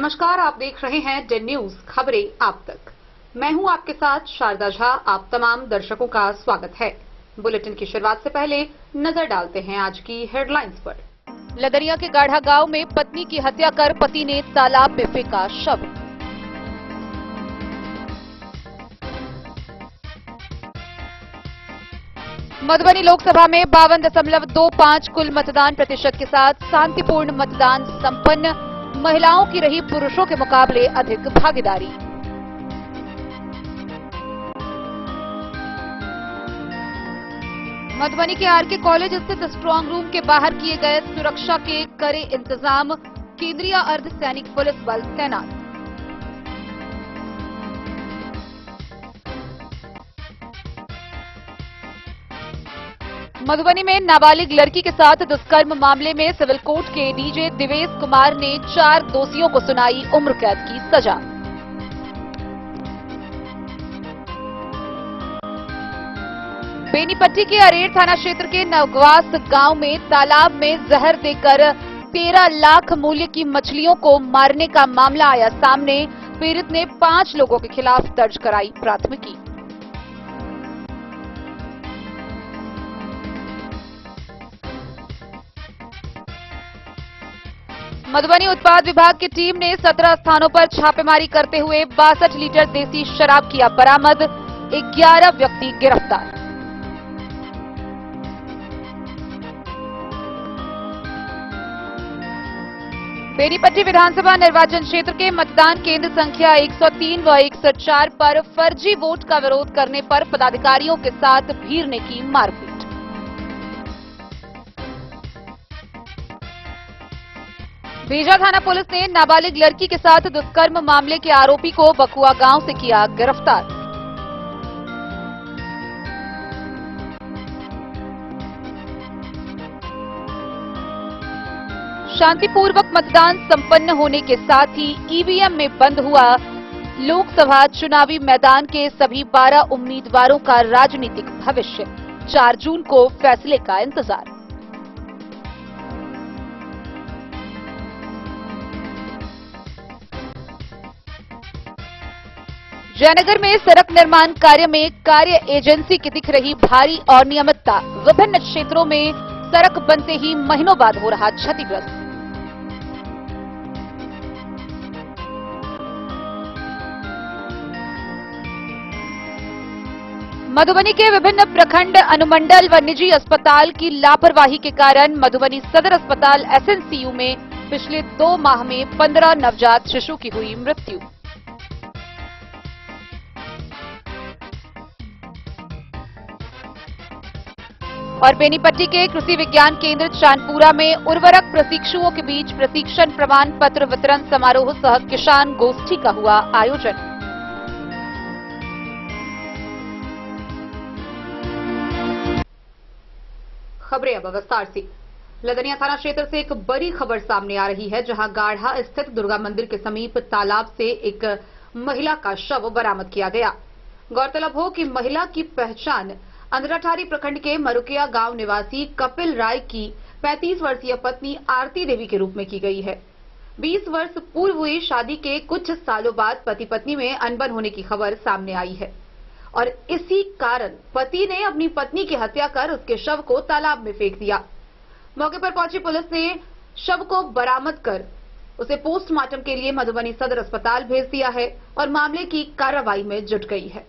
नमस्कार, आप देख रहे हैं 10 न्यूज खबरें आप तक। मैं हूं आपके साथ शारदा झा। आप तमाम दर्शकों का स्वागत है। बुलेटिन की शुरुआत से पहले नजर डालते हैं आज की हेडलाइंस पर। लदरिया के गाढ़ा गांव में पत्नी की हत्या कर पति ने तालाब में फेंका शव। मधुबनी लोकसभा में 52.25 कुल मतदान प्रतिशत के साथ शांतिपूर्ण मतदान संपन्न। महिलाओं की रही पुरुषों के मुकाबले अधिक भागीदारी। मधुबनी के आरके कॉलेज स्थित स्ट्रांग रूम के बाहर किए गए सुरक्षा के कड़े इंतजाम। केंद्रीय अर्धसैनिक पुलिस बल तैनात। मधुबनी में नाबालिग लड़की के साथ दुष्कर्म मामले में सिविल कोर्ट के डीजे दिवेश कुमार ने 4 दोषियों को सुनाई उम्र कैद की सजा। बेनीपट्टी के अरेर थाना क्षेत्र के नवग्वास गांव में तालाब में जहर देकर 13 लाख मूल्य की मछलियों को मारने का मामला आया सामने। पीड़ित ने 5 लोगों के खिलाफ दर्ज कराई प्राथमिकी। मधुबनी उत्पाद विभाग की टीम ने 17 स्थानों पर छापेमारी करते हुए 62 लीटर देसी शराब किया बरामद। 11 व्यक्ति गिरफ्तार। बेनीपट्टी विधानसभा निर्वाचन क्षेत्र के मतदान केंद्र संख्या 103 व 104 पर फर्जी वोट का विरोध करने पर पदाधिकारियों के साथ भीड़ ने की मारपीट। बेजा थाना पुलिस ने नाबालिग लड़की के साथ दुष्कर्म मामले के आरोपी को बकुआ गांव से किया गिरफ्तार। शांतिपूर्वक मतदान संपन्न होने के साथ ही ईवीएम में बंद हुआ लोकसभा चुनावी मैदान के सभी 12 उम्मीदवारों का राजनीतिक भविष्य। 4 जून को फैसले का इंतजार। जयनगर में सड़क निर्माण कार्य में कार्य एजेंसी की दिख रही भारी अनियमितता। विभिन्न क्षेत्रों में सड़क बनते ही महीनों बाद हो रहा क्षतिग्रस्त। मधुबनी के विभिन्न प्रखंड अनुमंडल व निजी अस्पताल की लापरवाही के कारण मधुबनी सदर अस्पताल एसएनसीयू में पिछले 2 माह में 15 नवजात शिशु की हुई मृत्यु। और बेनीपट्टी के कृषि विज्ञान केंद्र चांदपुरा में उर्वरक प्रशिक्षुओं के बीच प्रशिक्षण प्रमाण पत्र वितरण समारोह सह किसान गोष्ठी का हुआ आयोजन। खबरें अब विस्तार से। लदनिया थाना क्षेत्र से एक बड़ी खबर सामने आ रही है, जहां गाढ़ा स्थित दुर्गा मंदिर के समीप तालाब से एक महिला का शव बरामद किया गया। गौरतलब हो कि महिला की पहचान अंधराठारी प्रखंड के मरुकिया गांव निवासी कपिल राय की 35 वर्षीय पत्नी आरती देवी के रूप में की गई है। 20 वर्ष पूर्व हुई शादी के कुछ सालों बाद पति पत्नी में अनबन होने की खबर सामने आई है और इसी कारण पति ने अपनी पत्नी की हत्या कर उसके शव को तालाब में फेंक दिया। मौके पर पहुंची पुलिस ने शव को बरामद कर उसे पोस्टमार्टम के लिए मधुबनी सदर अस्पताल भेज दिया है और मामले की कार्रवाई में जुट गई है।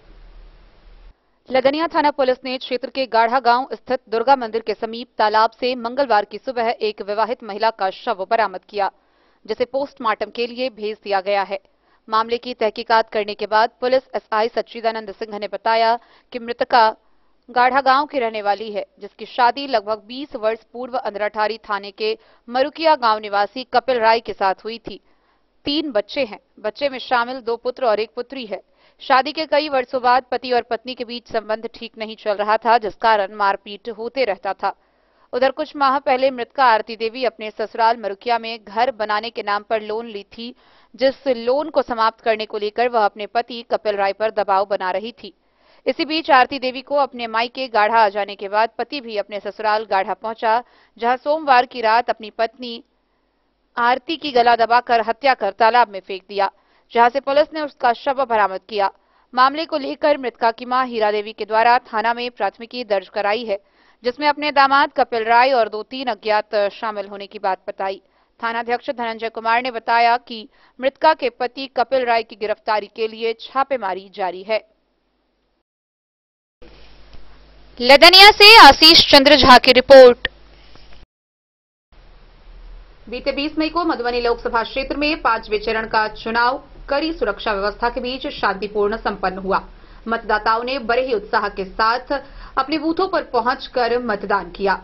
लदनिया थाना पुलिस ने क्षेत्र के गाढ़ा गांव स्थित दुर्गा मंदिर के समीप तालाब से मंगलवार की सुबह एक विवाहित महिला का शव बरामद किया, जिसे पोस्टमार्टम के लिए भेज दिया गया है। मामले की तहकीकात करने के बाद पुलिस एसआई सच्चिदानंद सिंह ने बताया कि मृतका गाढ़ा गांव की रहने वाली है, जिसकी शादी लगभग 20 वर्ष पूर्व अंधराठारी थाने के मरुकिया गांव निवासी कपिल राय के साथ हुई थी। 3 बच्चे हैं। बच्चे में शामिल 2 पुत्र और 1 पुत्री है। शादी के कई वर्षों बाद पति और पत्नी के बीच संबंध ठीक नहीं चल रहा था, जिस कारण मारपीट होते रहता था। उधर कुछ माह पहले मृतका आरती देवी अपने ससुराल मरुकिया में घर बनाने के नाम पर लोन ली थी, जिस लोन को समाप्त करने को लेकर वह अपने पति कपिल राय पर दबाव बना रही थी। इसी बीच आरती देवी को अपने मायके गाढ़ा आ जाने के बाद पति भी अपने ससुराल गाढ़ा पहुंचा, जहां सोमवार की रात अपनी पत्नी आरती की गला दबाकर हत्या कर तालाब में फेंक दिया, जहां से पुलिस ने उसका शव बरामद किया। मामले को लेकर मृतका की मां हीरा देवी के द्वारा थाना में प्राथमिकी दर्ज कराई है, जिसमें अपने दामाद कपिल राय और 2-3 अज्ञात शामिल होने की बात बताई। थानाध्यक्ष धनंजय कुमार ने बताया कि मृतका के पति कपिल राय की गिरफ्तारी के लिए छापेमारी जारी है। लदनिया से आशीष चंद्र झा की रिपोर्ट। बीते 20 मई को मधुबनी लोकसभा क्षेत्र में 5वें चरण का चुनाव कड़ी सुरक्षा व्यवस्था के बीच शांतिपूर्ण संपन्न हुआ। मतदाताओं ने बड़े ही उत्साह के साथ अपने बूथों पर पहुंचकर मतदान किया।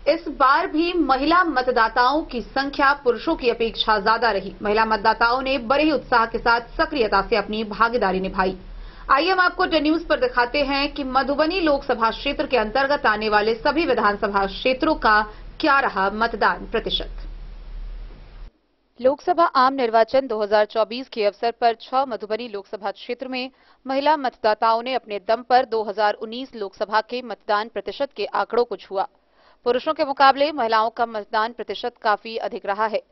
इस बार भी महिला मतदाताओं की संख्या पुरुषों की अपेक्षा ज्यादा रही। महिला मतदाताओं ने बड़े ही उत्साह के साथ सक्रियता से अपनी भागीदारी निभाई। आइए हम आपको द न्यूज पर दिखाते हैं कि मधुबनी लोकसभा क्षेत्र के अंतर्गत आने वाले सभी विधानसभा क्षेत्रों का क्या रहा मतदान प्रतिशत। लोकसभा आम निर्वाचन 2024 के अवसर पर 6 मधुबनी लोकसभा क्षेत्र में महिला मतदाताओं ने अपने दम पर 2019 लोकसभा के मतदान प्रतिशत के आंकड़ों को छुआ। पुरुषों के मुकाबले महिलाओं का मतदान प्रतिशत काफी अधिक रहा है।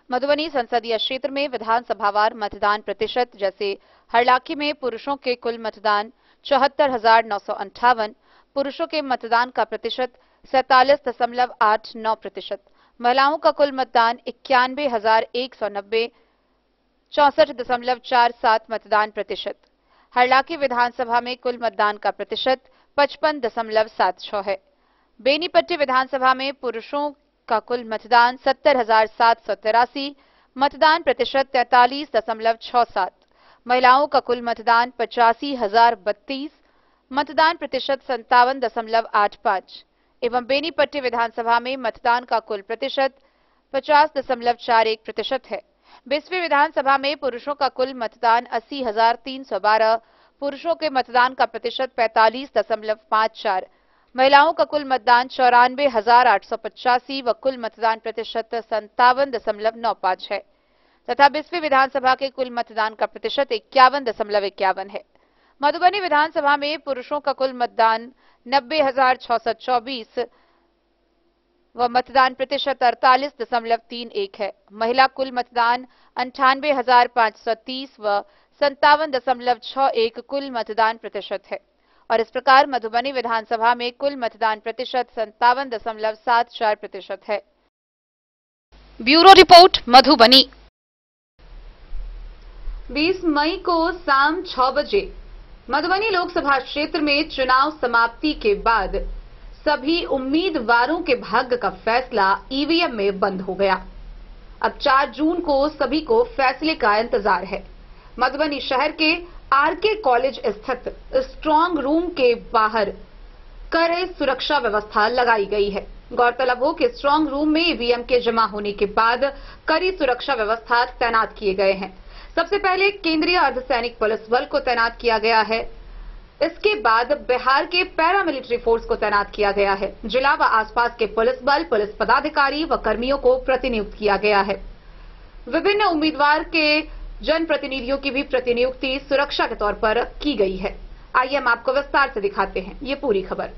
मधुबनी संसदीय क्षेत्र में विधानसभावार मतदान प्रतिशत जैसे हरलाखी में पुरुषों के कुल मतदान 74,958, पुरुषों के मतदान का प्रतिशत 47.89%, महिलाओं का कुल मतदान 91,190, 64.47 मतदान प्रतिशत। हरलाखी विधानसभा में कुल मतदान का प्रतिशत 55.76 है। बेनीपट्टी विधानसभा में पुरुषों का कुल मतदान 70,783, मतदान प्रतिशत 43.67, महिलाओं का कुल मतदान 85,032, मतदान प्रतिशत 57.85 एवं बेनीपट्टी विधानसभा में मतदान का कुल प्रतिशत 50.41% है। 20वीं विधानसभा में पुरुषों का कुल मतदान 80,312, पुरुषों के मतदान का प्रतिशत 45.54, महिलाओं का कुल मतदान 94,885 व कुल मतदान प्रतिशत 57.95 है तथा 20वीं विधानसभा के कुल मतदान का प्रतिशत 51.51 है। मधुबनी विधानसभा में पुरुषों का कुल मतदान 90,624 व मतदान प्रतिशत 48.31 है। महिला कुल मतदान 98,530 व 57.61 कुल मतदान प्रतिशत है और इस प्रकार मधुबनी विधानसभा में कुल मतदान प्रतिशत 57.74% है। Bureau report Madhubani. 20 मई को शाम 6 बजे मधुबनी लोकसभा क्षेत्र में चुनाव समाप्ति के बाद सभी उम्मीदवारों के भाग्य का फैसला ईवीएम में बंद हो गया। अब 4 जून को सभी को फैसले का इंतजार है। मधुबनी शहर के आरके कॉलेज स्थित स्ट्रांग रूम के बाहर कड़े सुरक्षा व्यवस्था लगाई गई है। गौरतलब हो कि स्ट्रांग रूम में ईवीएम के जमा होने के बाद कड़ी सुरक्षा व्यवस्था तैनात किए गए हैं। सबसे पहले केंद्रीय अर्धसैनिक पुलिस बल को तैनात किया गया है। इसके बाद बिहार के पैरामिलिट्री फोर्स को तैनात किया गया है। जिला व आसपास के पुलिस बल, पुलिस पदाधिकारी व कर्मियों को प्रतिनियुक्त किया गया है। विभिन्न उम्मीदवार के जनप्रतिनिधियों की भी प्रतिनियुक्ति सुरक्षा के तौर पर की गई है। आइए हम आपको विस्तार से दिखाते हैं ये पूरी खबर।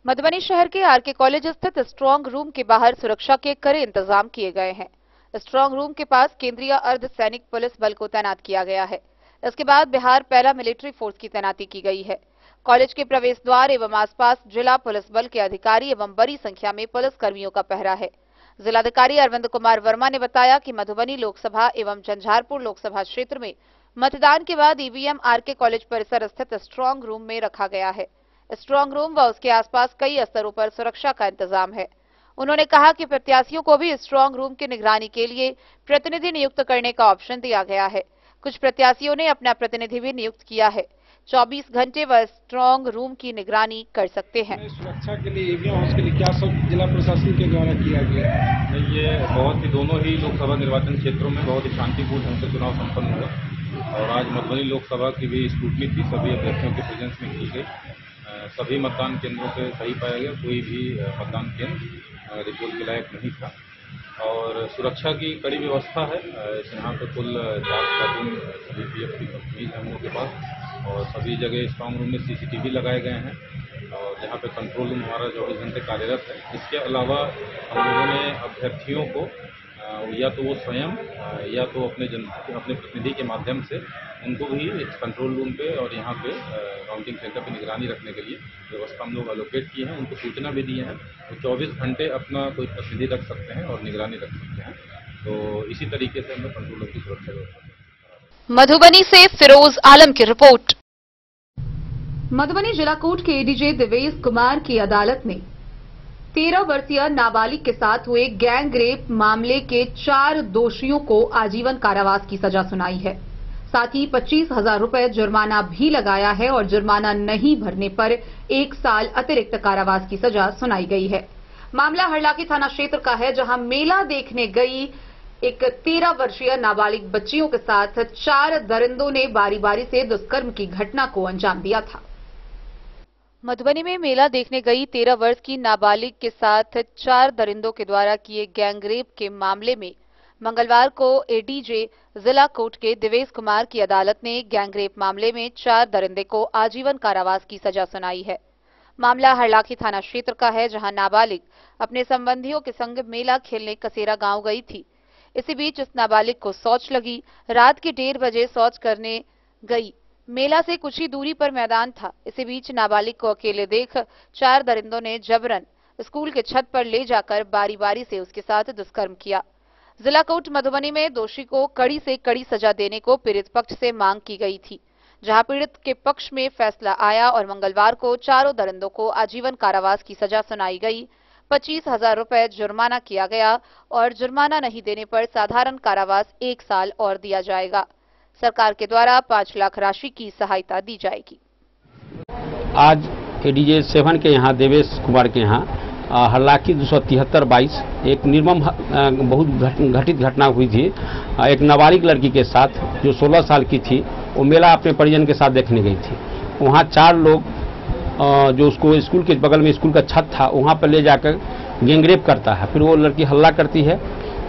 मधुबनी शहर के आरके कॉलेज स्थित स्ट्रांग रूम के बाहर सुरक्षा के कड़े इंतजाम किए गए हैं। स्ट्रांग रूम के पास केंद्रीय अर्धसैनिक पुलिस बल को तैनात किया गया है। इसके बाद बिहार पैरामिलिट्री फोर्स की तैनाती की गई है। कॉलेज के प्रवेश द्वार एवं आसपास जिला पुलिस बल के अधिकारी एवं बड़ी संख्या में पुलिस कर्मियों का पहरा है। जिलाधिकारी अरविंद कुमार वर्मा ने बताया कि मधुबनी लोकसभा एवं झंझारपुर लोकसभा क्षेत्र में मतदान के बाद ईवीएम आरके कॉलेज परिसर स्थित स्ट्रांग रूम में रखा गया है। स्ट्रांग रूम व उसके आसपास कई स्तरों पर सुरक्षा का इंतजाम है। उन्होंने कहा कि प्रत्याशियों को भी स्ट्रांग रूम की निगरानी के लिए प्रतिनिधि नियुक्त करने का ऑप्शन दिया गया है। कुछ प्रत्याशियों ने अपना प्रतिनिधि भी नियुक्त किया है। 24 घंटे वह स्ट्रांग रूम की निगरानी कर सकते हैं। सुरक्षा के लिए ईवीएम हाउस के लिए क्या सब जिला प्रशासन के द्वारा किया गया है? ये बहुत ही दोनों ही लोकसभा निर्वाचन क्षेत्रों में बहुत ही शांतिपूर्ण ढंग से चुनाव संपन्न हुआ और आज मधुबनी लोकसभा की भी स्क्रूटनी थी, सभी अभ्यर्थियों के प्रेजेंस में की गई। सभी मतदान केंद्रों से सही पाया गया, कोई भी मतदान केंद्र रिपोर्ट के लायक नहीं था और सुरक्षा की कड़ी व्यवस्था है। यहाँ पर कुल 4 कार्टून सभी पीएफ की कंपनीज हैं हम लोग के पास और सभी जगह स्ट्रांग रूम में सीसीटीवी लगाए गए हैं और यहाँ पे कंट्रोल रूम हमारा 24 घंटे कार्यरत है। इसके अलावा हम लोगों ने अभ्यर्थियों को या तो वो स्वयं या तो अपने प्रतिनिधि के माध्यम से उनको भी इस कंट्रोल रूम पे और यहाँ पे काउंटिंग सेंटर पे निगरानी रखने के लिए व्यवस्था हम लोग एलोकेट किए हैं। उनको सूचना भी दी है, वो 24 घंटे अपना कोई प्रतिनिधि रख सकते हैं और निगरानी रख सकते हैं। तो इसी तरीके से हम लोग कंट्रोल रूम की सुरक्षा व्यवस्था। मधुबनी से फिरोज आलम की रिपोर्ट। मधुबनी जिला कोर्ट के एडीजे देवेश कुमार की अदालत ने 13 वर्षीय नाबालिग के साथ हुए गैंग रेप मामले के 4 दोषियों को आजीवन कारावास की सजा सुनाई है। साथ ही 25,000 रुपए जुर्माना भी लगाया है और जुर्माना नहीं भरने पर 1 साल अतिरिक्त कारावास की सजा सुनाई गई है। मामला हरलाखी थाना क्षेत्र का है, जहां मेला देखने गई एक 13 वर्षीय नाबालिग बच्चियों के साथ 4 दरिंदों ने बारी बारी से दुष्कर्म की घटना को अंजाम दिया था। मधुबनी में मेला देखने गई 13 वर्ष की नाबालिग के साथ 4 दरिंदों के द्वारा किए गैंगरेप के मामले में मंगलवार को एडीजे जिला कोर्ट के देवेश कुमार की अदालत ने गैंगरेप मामले में 4 दरिंदे को आजीवन कारावास की सजा सुनाई है। मामला हरलाखी थाना क्षेत्र का है, जहां नाबालिग अपने संबंधियों के संग मेला खेलने कसेरा गांव गई थी। इसी बीच इस नाबालिग को शौच लगी। रात के 1:30 बजे शौच करने गई। मेला से कुछ ही दूरी पर मैदान था। इसी बीच नाबालिग को अकेले देख 4 दरिंदों ने जबरन स्कूल के छत पर ले जाकर बारी बारी से उसके साथ दुष्कर्म किया। जिला कोर्ट मधुबनी में दोषी को कड़ी से कड़ी सजा देने को पीड़ित पक्ष से मांग की गई थी, जहां पीड़ित के पक्ष में फैसला आया और मंगलवार को 4 दरिंदों को आजीवन कारावास की सजा सुनाई गई। 25,000 रुपए जुर्माना किया गया और जुर्माना नहीं देने पर साधारण कारावास 1 साल और दिया जाएगा। सरकार के द्वारा 5 लाख राशि की सहायता दी जाएगी। आज एडीजे 7 के यहाँ देवेश कुमार के यहाँ हरलाखी 273/22 एक निर्मम बहुत घटित घटना हुई थी। एक नाबालिग लड़की के साथ जो 16 साल की थी, वो मेला अपने परिजन के साथ देखने गई थी। वहाँ 4 लोग जो उसको स्कूल के बगल में स्कूल का छत था, वहाँ पर ले जाकर गैंगरेप करता है। फिर वो लड़की हल्ला करती है,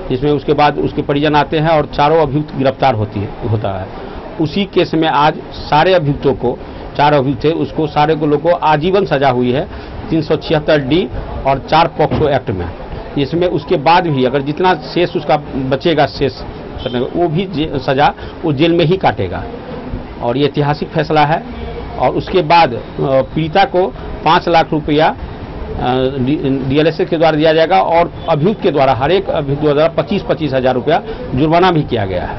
जिसमें उसके बाद उसके परिजन आते हैं और 4 अभियुक्त गिरफ्तार होता है। उसी केस में आज सारे अभियुक्तों को, 4 अभियुक्त थे, उसको सारे को लोगों को आजीवन सजा हुई है 376D और 4 पॉक्सो एक्ट में। इसमें उसके बाद भी अगर जितना शेष उसका बचेगा शेष करने का, वो भी सजा वो जेल में ही काटेगा। और ये ऐतिहासिक फैसला है। और उसके बाद पीड़िता को 5 लाख रुपया DLSS के द्वारा दिया जाएगा और अभियुक्त के द्वारा हर एक अभियुक्त द्वारा 25-25 हज़ार रुपया जुर्माना भी किया गया है।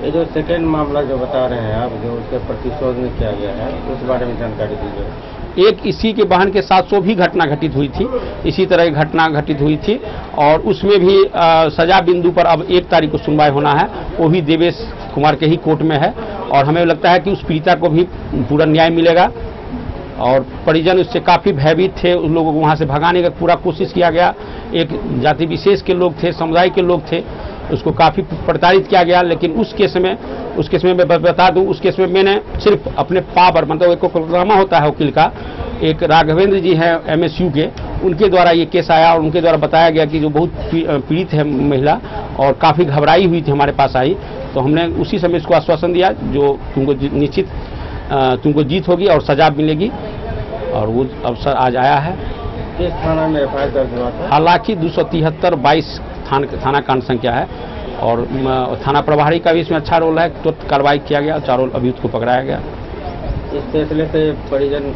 ये जो सेकेंड मामला जो बता रहे हैं आप, जो उसके प्रतिशोध में किया गया है, उस बारे में जानकारी दीजिए। एक इसी के बहन के साथ भी घटना घटित हुई थी, इसी तरह की घटना घटित हुई थी और उसमें भी सजा बिंदु पर अब 1 तारीख को सुनवाई होना है। वो भी देवेश कुमार के ही कोर्ट में है और हमें लगता है कि उस पीड़िता को भी पूरा न्याय मिलेगा। और परिजन उससे काफ़ी भयभीत थे, उन लोगों को वहाँ से भगाने का पूरा कोशिश किया गया। एक जाति विशेष के लोग थे, समुदाय के लोग थे, उसको काफ़ी प्रताड़ित किया गया। लेकिन उस केस में मैं बता दूं, उस केस में मैंने सिर्फ अपने पावर, मतलब एक प्रोग्रामा होता है वकील का, एक राघवेंद्र जी हैं MSU के, उनके द्वारा ये केस आया और उनके द्वारा बताया गया कि जो बहुत पीड़ित है महिला और काफ़ी घबराई हुई थी, हमारे पास आई, तो हमने उसी समय इसको आश्वासन दिया जो तुमको जीत होगी और सजा मिलेगी। और वो अवसर आज आया है। किस थाना में FIR दर्ज हुआ था? हालांकि 273/22 थाना कांड संख्या है और थाना प्रभारी का भी इसमें अच्छा रोल है। तुरंत कार्रवाई किया गया, 4 अभियुक्त को पकड़ाया गया। इस फैसले से परिजन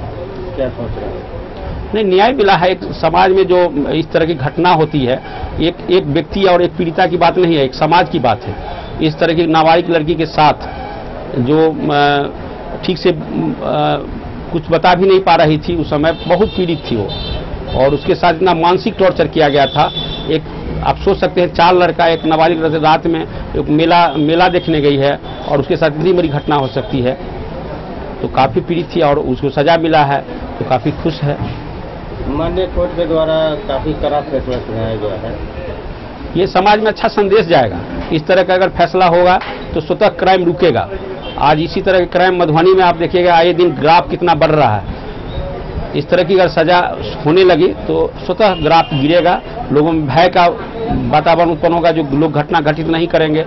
क्या सोच रहे हैं? नहीं, न्याय मिला है। एक समाज में जो इस तरह की घटना होती है, एक व्यक्ति और एक पीड़िता की बात नहीं है, एक समाज की बात है। इस तरह की नाबालिग लड़की के साथ जो ठीक से कुछ बता भी नहीं पा रही थी, उस समय बहुत पीड़ित थी वो, और उसके साथ इतना मानसिक टॉर्चर किया गया था। एक आप सोच सकते हैं 4 लड़का, एक नाबालिग रात में एक मेला देखने गई है और उसके साथ इतनी बड़ी घटना हो सकती है, तो काफ़ी पीड़ित थी और उसको सजा मिला है तो काफ़ी खुश है। माननीय कोर्ट के द्वारा काफ़ी कड़ा फैसला सुनाया गया है। ये समाज में अच्छा संदेश जाएगा। इस तरह का अगर फैसला होगा तो स्वतः क्राइम रुकेगा। आज इसी तरह के क्राइम मधुबनी में आप देखिएगा, आए दिन ग्राफ कितना बढ़ रहा है। इस तरह की अगर सजा होने लगी तो स्वतः ग्राफ गिरेगा, लोगों में भय का वातावरण उत्पन्न होगा, जो लोग घटना घटित नहीं करेंगे।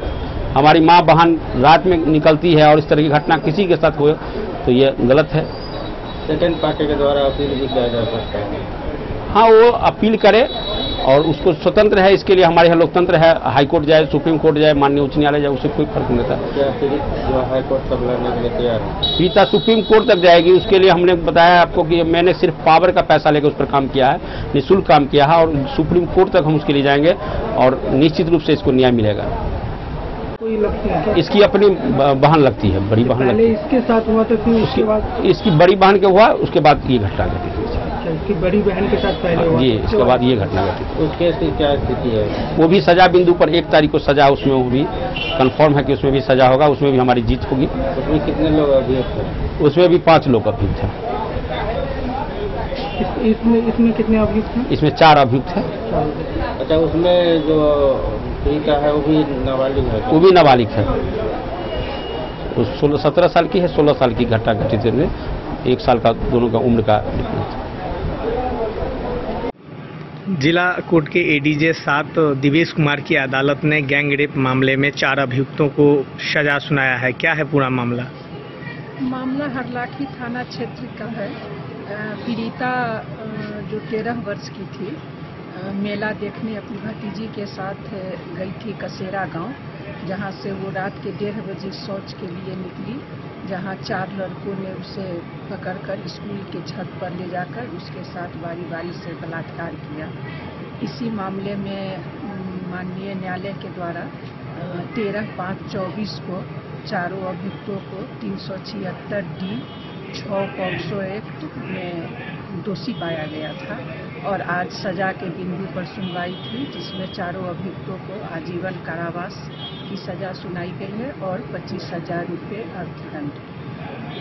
हमारी माँ बहन रात में निकलती है और इस तरह की घटना किसी के साथ हो तो ये गलत है। सेकंड पार्टी के द्वारा अपील भी किया जा सकता है। हाँ, वो अपील करे और उसको स्वतंत्र है, इसके लिए हमारे यहाँ लोकतंत्र है। हाई कोर्ट जाए, सुप्रीम कोर्ट जाए, माननीय उच्च न्यायालय जाए, उससे कोई फर्क नहीं पड़ता। क्या पीड़ित जो हाई कोर्ट तक लड़ने के लिए तैयार है? पीड़िता सुप्रीम कोर्ट तक जाएगी। उसके लिए हमने बताया आपको कि मैंने सिर्फ पावर का पैसा लेकर उस पर काम किया है, निःशुल्क काम किया है, और सुप्रीम कोर्ट तक हम उसके लिए जाएंगे और निश्चित रूप से इसको न्याय मिलेगा। कोई लगती है क्या? इसकी अपनी बहन लगती है, बड़ी बहन लगती है। इसके साथ हुआ तो फिर उसके बाद इसकी बड़ी बहन के हुआ, उसके बाद ये घटना घटी। इसकी बड़ी बहन के साथ पहले हुआ, जी, इसके बाद ये घटना घटी। उसके क्या स्थिति है? वो भी सजा बिंदु पर 1 तारीख को सजा, उसमें वो भी कंफर्म है कि उसमें भी सजा होगा, उसमें भी हमारी जीत होगी। उसमें कितने लोग अभियुक्त हैं? उसमें भी 5 लोग अभियुक्त हैं। इसमें कितने अभियुक्त हैं? इसमें 4 अभियुक्त हैं। अच्छा, उसमें जो पीड़िता है वो भी नाबालिग है? वो भी नाबालिग है। 17 साल की है, 16 साल की घटना घटित है। 1 साल का दोनों का उम्र का डिफरेंस। जिला कोर्ट के एडीजे 7 दिवेश कुमार की अदालत ने गैंग रेप मामले में 4 अभियुक्तों को सजा सुनाया है। क्या है पूरा मामला? मामला हरलाखी थाना क्षेत्र का है। पीड़िता जो 13 वर्ष की थी, मेला देखने अपनी भतीजी के साथ गई थी कसेरा गांव, जहां से वो रात के 1:30 बजे शौच के लिए निकली, जहां 4 लड़कों ने उसे पकड़कर स्कूल के छत पर ले जाकर उसके साथ बारी बारी से बलात्कार किया। इसी मामले में माननीय न्यायालय के द्वारा 13/5/24 को चारों अभियुक्तों को 376D 6 पॉक्सो एक्ट में दोषी पाया गया था और आज सजा के बिंदु पर सुनवाई थी, जिसमें चारों अभियुक्तों को आजीवन कारावास की सजा सुनाई गई है और 25,000 रुपये अर्थदंड।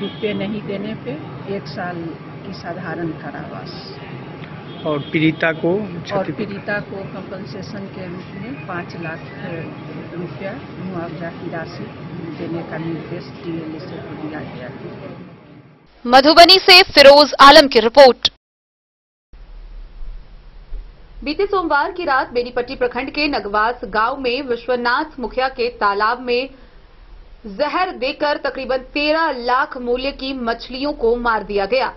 रुपये नहीं देने पे 1 साल की साधारण कारावास। और पीड़िता को कंपनसेशन के रूप में 5 लाख रुपया मुआवजा की राशि देने का निर्देश DLSA को दिया गया है। मधुबनी से फिरोज आलम की रिपोर्ट। बीते सोमवार की रात बेनीपट्टी प्रखंड के नगवास गांव में विश्वनाथ मुखिया के तालाब में जहर देकर तकरीबन 13 लाख मूल्य की मछलियों को मार दिया गया।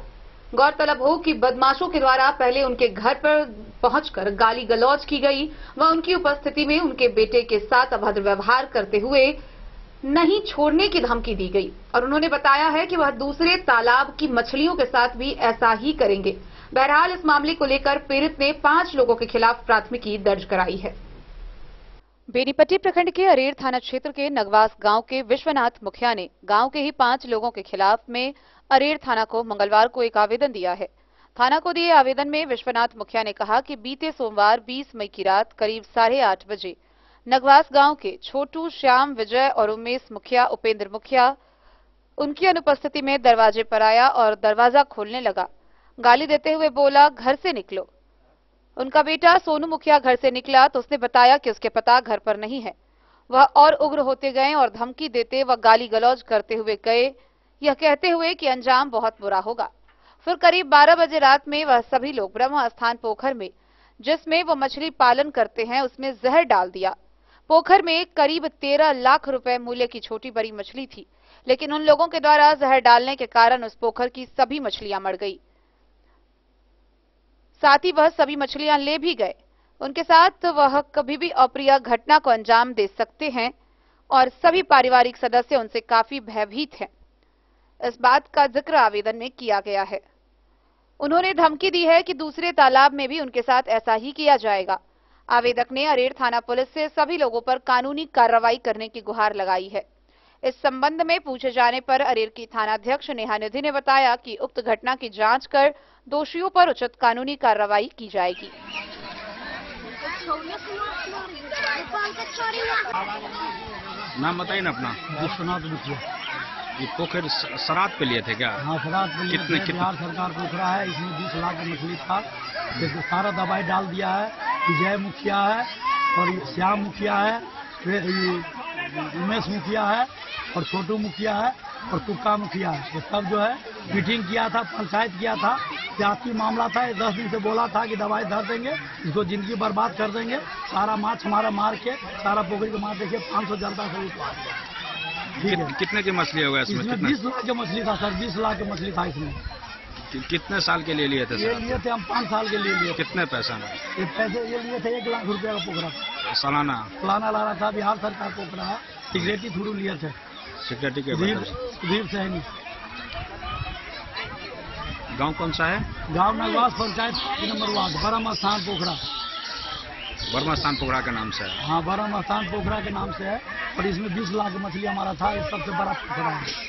गौरतलब हो कि बदमाशों के द्वारा पहले उनके घर पर पहुंचकर गाली गलौज की गई व उनकी उपस्थिति में उनके बेटे के साथ अभद्र व्यवहार करते हुए नहीं छोड़ने की धमकी दी गई और उन्होंने बताया है कि वह दूसरे तालाब की मछलियों के साथ भी ऐसा ही करेंगे। बहरहाल इस मामले को लेकर पीड़ित ने 5 लोगों के खिलाफ प्राथमिकी दर्ज कराई है। बेनीपट्टी प्रखंड के अरेर थाना क्षेत्र के नगवास गांव के विश्वनाथ मुखिया ने गांव के ही 5 लोगों के खिलाफ में अरेर थाना को मंगलवार को एक आवेदन दिया है। थाना को दिए आवेदन में विश्वनाथ मुखिया ने कहा कि बीते सोमवार 20 मई की रात करीब 8:30 बजे नगवास गांव के छोटू, श्याम, विजय और उमेश मुखिया, उपेंद्र मुखिया उनकी अनुपस्थिति में दरवाजे पर आया और दरवाजा खोलने लगा। गाली देते हुए बोला, घर से निकलो। उनका बेटा सोनू मुखिया घर से निकला तो उसने बताया कि उसके पिता घर पर नहीं है। वह और उग्र होते गए और धमकी देते व गाली गलौज करते हुए गए, यह कहते हुए कि अंजाम बहुत बुरा होगा। फिर करीब 12 बजे रात में वह सभी लोग ब्रह्म स्थान पोखर में, जिसमें वो मछली पालन करते हैं, उसमें जहर डाल दिया। पोखर में करीब 13 लाख रुपए मूल्य की छोटी बड़ी मछली थी, लेकिन उन लोगों के द्वारा जहर डालने के कारण उस पोखर की सभी मछलियां मर गई। साथ ही वह सभी मछलियां ले भी गए। उनके साथ वह कभी भी अप्रिय घटना को अंजाम दे सकते हैं और सभी पारिवारिक सदस्य उनसे काफी भयभीत हैं। इस बात का जिक्र आवेदन में किया गया है। उन्होंने धमकी दी है कि दूसरे तालाब में भी उनके साथ ऐसा ही किया जाएगा। आवेदक ने अरेर थाना पुलिस से सभी लोगों पर कानूनी कार्रवाई करने की गुहार लगाई है। इस संबंध में पूछे जाने पर अरेर की थानाध्यक्ष नेहा निधि ने बताया कि उक्त घटना की जांच कर दोषियों पर उचित कानूनी कार्रवाई की जाएगी। नाम बताइए ना अपना। विश्वनाथ मुखिया। ये पोखर शराब पे लिए थे क्या? हाँ, शराब पे लिए थे। बिहार सरकार पोखरा है, इसमें 20 लाख की मछली था। जैसे सारा दवाई डाल दिया है। विजय मुखिया है और श्याम मुखिया है, फिर उमेश मुखिया है और छोटू मुखिया है और तुक्का मुखिया है। ये सब जो है मीटिंग किया था, पंचायत किया था, सियासी मामला था। 10 दिन से बोला था कि दवाई धर देंगे, इसको जिंदगी बर्बाद कर देंगे। सारा माछ हमारा मार के सारा पोखरी को मार देखिए 500 जल्दा से कितने की मछली होगा इसमें? 20 लाख की मछली था सर, 20 लाख की मछली था इसमें। कितने साल के लिए लिए थे ये सर? लिए थे हम 5 साल के लिए लिए थे। कितने पैसा में? ये पैसे ये लिए थे 1 लाख रुपया का पोखरा सालाना? सालाना ला रहा था, बिहार सरकार पोखरा है, सिक्योरिटी थ्रू लिए थे। सिक्योरिटी के सुधीर सैनी। गांव कौन सा है? गांव नगवास पंचायत 3 नंबर वार्ड, बरम स्थान पोखरा। बर्मा स्थान पोखरा के नाम से है? हाँ, बरम स्थान पोखरा के नाम से है। और इसमें 20 लाख मछली हमारा था। ये सबसे बड़ा पोखरा है।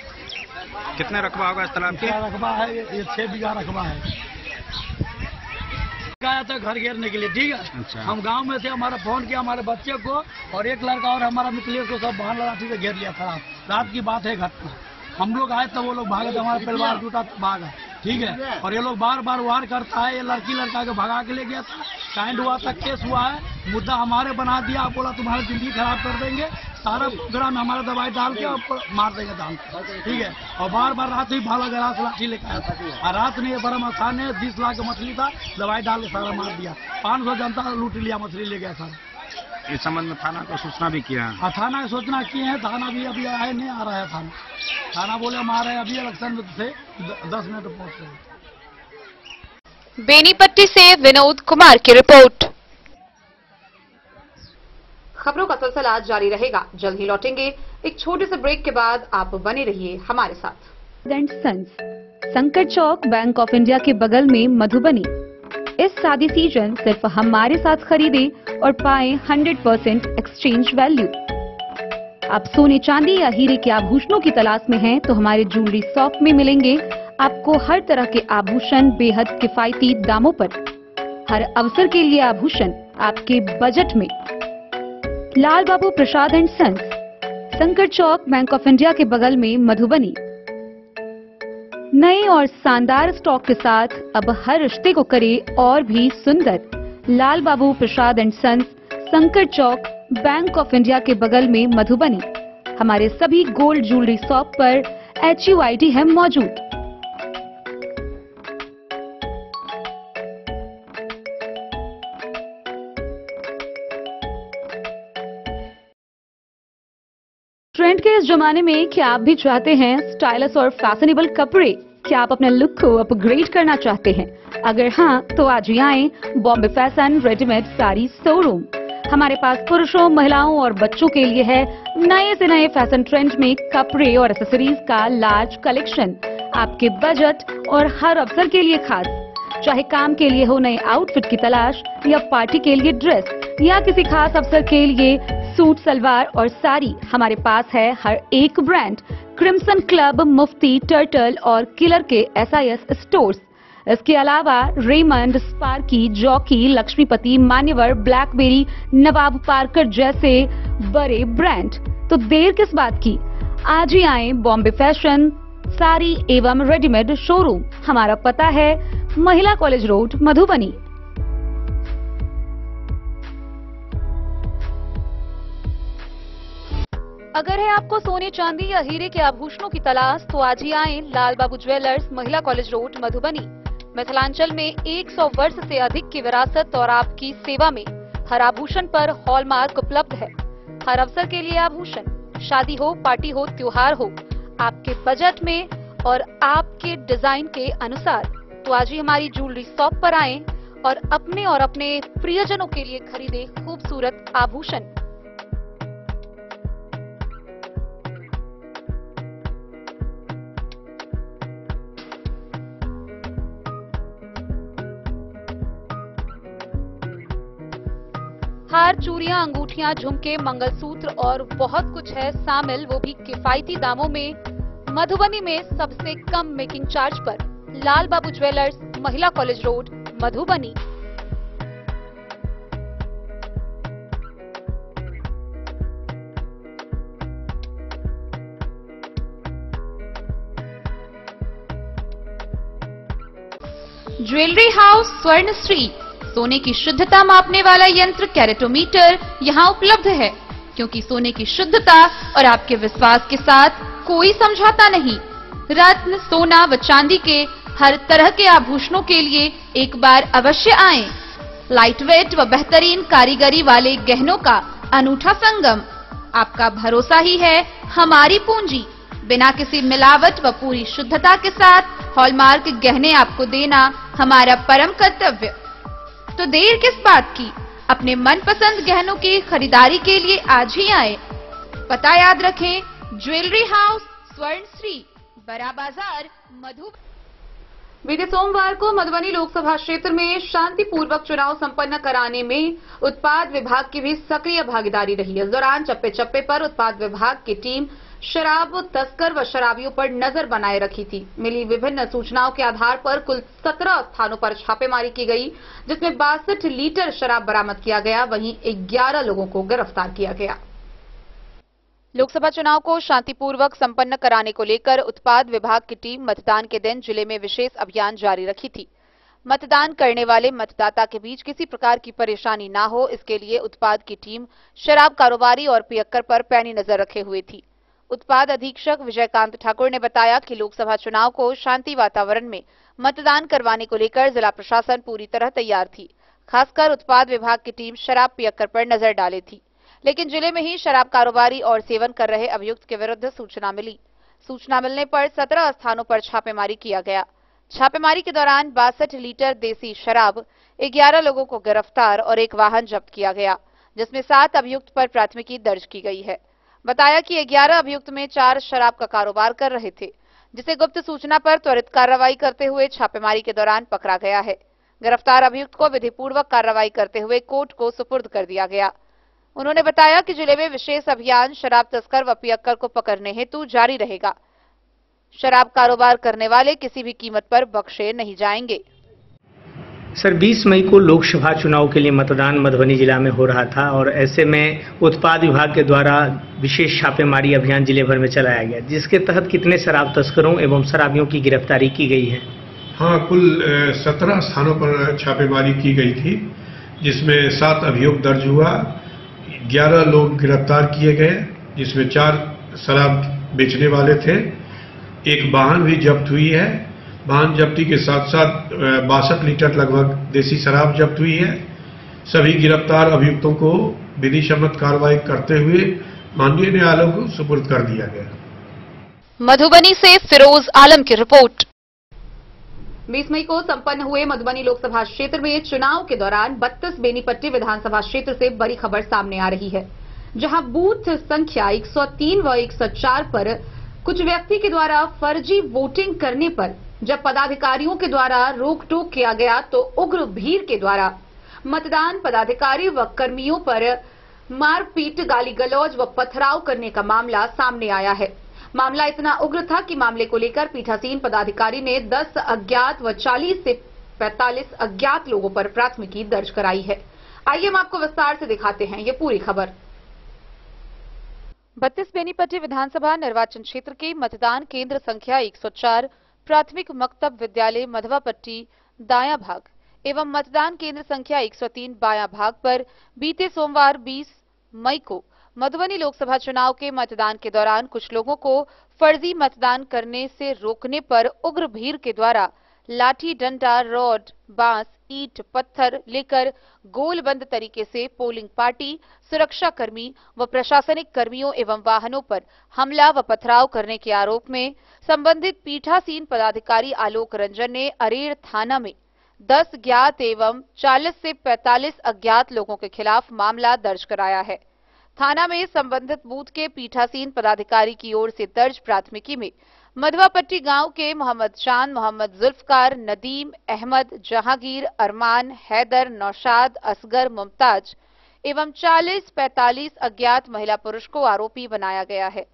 कितने रकबा होगा इस तालाब के? रकबा है ये 6 बीघा रकबा है। गया था घर घेरने के लिए, ठीक है। अच्छा। हम गांव में थे, हमारा फोन किया हमारे बच्चे को और एक लड़का और हमारा मित्र को, सब बाहर लगा के घेर लिया था। रात की बात है घटना। हम लोग आए तब वो लोग भागे थे, हमारा परिवार टूटा भागा, ठीक है। और ये लोग बार बार वार करता है। ये लड़का के भगा के ले गया था। कांड हुआ था, केस हुआ है, मुद्दा हमारे बना दिया। बोला तुम्हारी जिंदगी खराब कर देंगे, सारा प्रोग्राम हमारा दवाई डाल के आपको मार देंगे दाम, ठीक है। और बार बार रात ही भाला गला से लाठी लेकर आया था। और रात में बरम स्थान है, 20 लाख का मछली था, दवाई डाल के सारा मार दिया। 500 जनता लूट लिया, मछली ले गया सारा। इस संबंध में थाना को सूचना भी किया है? थाना की सूचना किए हैं। थाना भी अभी आए नहीं, आ रहा है थाना। थाना बोले हम आ रहे हैं, अभी इलेक्शन में से 10 मिनट पहुंच रहे। बेनीपट्टी से विनोद कुमार की रिपोर्ट। खबरों का सिलसिला जारी रहेगा, जल्द ही लौटेंगे एक छोटे से ब्रेक के बाद। आप बने रहिए हमारे साथ। सन्स, संकट चौक, बैंक ऑफ इंडिया के बगल में, मधुबनी। इस शादी सीजन सिर्फ हमारे साथ खरीदे और पाएं 100% एक्सचेंज वैल्यू। आप सोने चांदी या हीरे के आभूषणों की तलाश में हैं तो हमारे ज्वेलरी शॉप में मिलेंगे आपको हर तरह के आभूषण बेहद किफायती दामों पर। हर अवसर के लिए आभूषण आपके बजट में। लाल बाबू प्रसाद एंड सन्स, संकट चौक, बैंक ऑफ इंडिया के बगल में, मधुबनी। नए और शानदार स्टॉक के साथ अब हर रिश्ते को करे और भी सुंदर। लाल बाबू प्रसाद एंड सन्स, संकट चौक, बैंक ऑफ इंडिया के बगल में, मधुबनी। हमारे सभी गोल्ड ज्वेलरी शॉप पर HUID है मौजूद। ट्रेंड के इस जमाने में क्या आप भी चाहते हैं स्टाइलिश और फैशनेबल कपड़े? क्या आप अपने लुक को अपग्रेड करना चाहते हैं? अगर हाँ, तो आज ही आएं Bombay fashion readymade sari showroom. हमारे पास पुरुषों, महिलाओं और बच्चों के लिए है नए से नए फैशन ट्रेंड में कपड़े और एक्सेसरीज का लार्ज कलेक्शन। आपके बजट और हर अवसर के लिए खास। चाहे काम के लिए हो नए आउटफिट की तलाश, या पार्टी के लिए ड्रेस, या किसी खास अवसर के लिए सूट, सलवार और साड़ी, हमारे पास है हर एक ब्रांड। क्रिम्सन क्लब, मुफ्ती, टर्टल और किलर के SIS स्टोर्स। इसके अलावा रेमंड, स्पार्की, जॉकी, लक्ष्मीपति, मान्यवर, ब्लैकबेरी, नवाब पार्कर जैसे बड़े ब्रांड। तो देर किस बात की, आज ही आए बॉम्बे फैशन साड़ी एवं रेडीमेड शोरूम। हमारा पता है महिला कॉलेज रोड, मधुबनी। अगर है आपको सोने चांदी या हीरे के आभूषणों की तलाश तो आज ही आएं लाल बाबू ज्वेलर्स, महिला कॉलेज रोड, मधुबनी। मिथिलांचल में 100 वर्ष से अधिक की विरासत और आपकी सेवा में हर आभूषण पर हॉलमार्क उपलब्ध है। हर अवसर के लिए आभूषण, शादी हो, पार्टी हो, त्योहार हो, आपके बजट में और आपके डिजाइन के अनुसार। तो आज ही हमारी ज्वेलरी शॉप पर आएं और अपने प्रियजनों के लिए खरीदे खूबसूरत आभूषण। हार, चूड़ियां, अंगूठियां, झुमके, मंगलसूत्र और बहुत कुछ है शामिल, वो भी किफायती दामों में। मधुबनी में सबसे कम मेकिंग चार्ज पर। लाल बाबू ज्वेलर्स, महिला college road, Madhubani. Jewellery house Swarnashree, सोने की शुद्धता मापने वाला यंत्र कैरेटोमीटर यहाँ उपलब्ध है, क्योंकि सोने की शुद्धता और आपके विश्वास के साथ कोई समझौता नहीं। रत्न, सोना व चांदी के हर तरह के आभूषणों के लिए एक बार अवश्य आएं। लाइट वेट व बेहतरीन कारीगरी वाले गहनों का अनूठा संगम। आपका भरोसा ही है हमारी पूंजी। बिना किसी मिलावट व पूरी शुद्धता के साथ हॉलमार्क गहने आपको देना हमारा परम कर्तव्य। तो देर किस बात की, अपने मनपसंद गहनों की खरीदारी के लिए आज ही आए। पता याद रखें, ज्वेलरी हाउस स्वर्ण श्री, बड़ा बाजार, मधुबनी। बीते सोमवार को मधुबनी लोकसभा क्षेत्र में शांतिपूर्वक चुनाव संपन्न कराने में उत्पाद विभाग की भी सक्रिय भागीदारी रही। इस दौरान चप्पे चप्पे पर उत्पाद विभाग की टीम शराब तस्कर व शराबियों पर नजर बनाए रखी थी। मिली विभिन्न सूचनाओं के आधार पर कुल 17 स्थानों पर छापेमारी की गई, जिसमें 62 लीटर शराब बरामद किया गया। वहीं 11 लोगों को गिरफ्तार किया गया। लोकसभा चुनाव को शांतिपूर्वक संपन्न कराने को लेकर उत्पाद विभाग की टीम मतदान के दिन जिले में विशेष अभियान जारी रखी थी। मतदान करने वाले मतदाता के बीच किसी प्रकार की परेशानी ना हो, इसके लिए उत्पाद की टीम शराब कारोबारी और पियक्कर पर पैनी नजर रखे हुए थी। उत्पाद अधीक्षक विजयकांत ठाकुर ने बताया कि लोकसभा चुनाव को शांति वातावरण में मतदान करवाने को लेकर जिला प्रशासन पूरी तरह तैयार थी। खासकर उत्पाद विभाग की टीम शराब पियक्कर पर नजर डाले थी, लेकिन जिले में ही शराब कारोबारी और सेवन कर रहे अभियुक्त के विरुद्ध सूचना मिली। सूचना मिलने पर 17 स्थानों पर छापेमारी किया गया। छापेमारी के दौरान 62 लीटर देसी शराब, 11 लोगों को गिरफ्तार और एक वाहन जब्त किया गया, जिसमें 7 अभियुक्त पर प्राथमिकी दर्ज की गई है। बताया कि 11 अभियुक्त में 4 शराब का कारोबार कर रहे थे, जिसे गुप्त सूचना पर त्वरित कार्रवाई करते हुए छापेमारी के दौरान पकड़ा गया है। गिरफ्तार अभियुक्त को विधिपूर्वक कार्रवाई करते हुए कोर्ट को सुपुर्द कर दिया गया। उन्होंने बताया कि जिले में विशेष अभियान शराब तस्कर व पियक्कर को पकड़ने हेतु जारी रहेगा। शराब कारोबार करने वाले किसी भी कीमत पर बख्शे नहीं जाएंगे। सर, 20 मई को लोकसभा चुनाव के लिए मतदान मधुबनी जिला में हो रहा था और ऐसे में उत्पाद विभाग के द्वारा विशेष छापेमारी अभियान जिले भर में चलाया गया, जिसके तहत कितने शराब तस्करों एवं शराबियों की गिरफ्तारी की गई है? हाँ, कुल 17 स्थानों पर छापेमारी की गई थी, जिसमें 7 अभियोग दर्ज हुआ, 11 लोग गिरफ्तार किए गए, जिसमें 4 शराब बेचने वाले थे। एक वाहन भी जब्त हुई है। वाहन जब्ती के साथ साथ 62 लीटर लगभग देसी शराब जब्त हुई है। सभी गिरफ्तार अभियुक्तों को विधि सम्मत कार्रवाई करते हुए माननीय न्यायालय को सुपुर्द कर दिया गया। मधुबनी से फिरोज आलम की रिपोर्ट। 20 मई को संपन्न हुए मधुबनी लोकसभा क्षेत्र में चुनाव के दौरान 32 बेनीपट्टी विधानसभा क्षेत्र से बड़ी खबर सामने आ रही है, जहां बूथ संख्या 103 व 104 पर कुछ व्यक्ति के द्वारा फर्जी वोटिंग करने पर जब पदाधिकारियों के द्वारा रोक टोक किया गया तो उग्र भीड़ के द्वारा मतदान पदाधिकारी व कर्मियों पर मारपीट, गाली गलौज व पथराव करने का मामला सामने आया है। मामला इतना उग्र था कि मामले को लेकर पीठासीन पदाधिकारी ने 10 अज्ञात व 40 से 45 अज्ञात लोगों पर प्राथमिकी दर्ज कराई है। आइए हम आपको विस्तार से दिखाते हैं ये पूरी खबर। 32 बेनीपट्टी विधानसभा निर्वाचन क्षेत्र के मतदान केंद्र संख्या 104 प्राथमिक मकतब विद्यालय मधवापट्टी दायां भाग एवं मतदान केंद्र संख्या 103 बायां भाग पर बीते सोमवार 20 मई को मधुबनी लोकसभा चुनाव के मतदान के दौरान कुछ लोगों को फर्जी मतदान करने से रोकने पर उग्र भीड़ के द्वारा लाठी, डंडा, रॉड, बांस, ईंट, पत्थर लेकर गोलबंद तरीके से पोलिंग पार्टी, सुरक्षा कर्मी व प्रशासनिक कर्मियों एवं वाहनों पर हमला व पथराव करने के आरोप में संबंधित पीठासीन पदाधिकारी आलोक रंजन ने अरेर थाना में 10 ज्ञात एवं 40 से 45 अज्ञात लोगों के खिलाफ मामला दर्ज कराया है। थाना में संबंधित बूथ के पीठासीन पदाधिकारी की ओर से दर्ज प्राथमिकी में मधवापट्टी गांव के मोहम्मद शान, मोहम्मद जुल्फकार, नदीम, अहमद, जहांगीर, अरमान, हैदर, नौशाद, असगर, मुमताज एवं 40-45 अज्ञात महिला पुरुष को आरोपी बनाया गया है।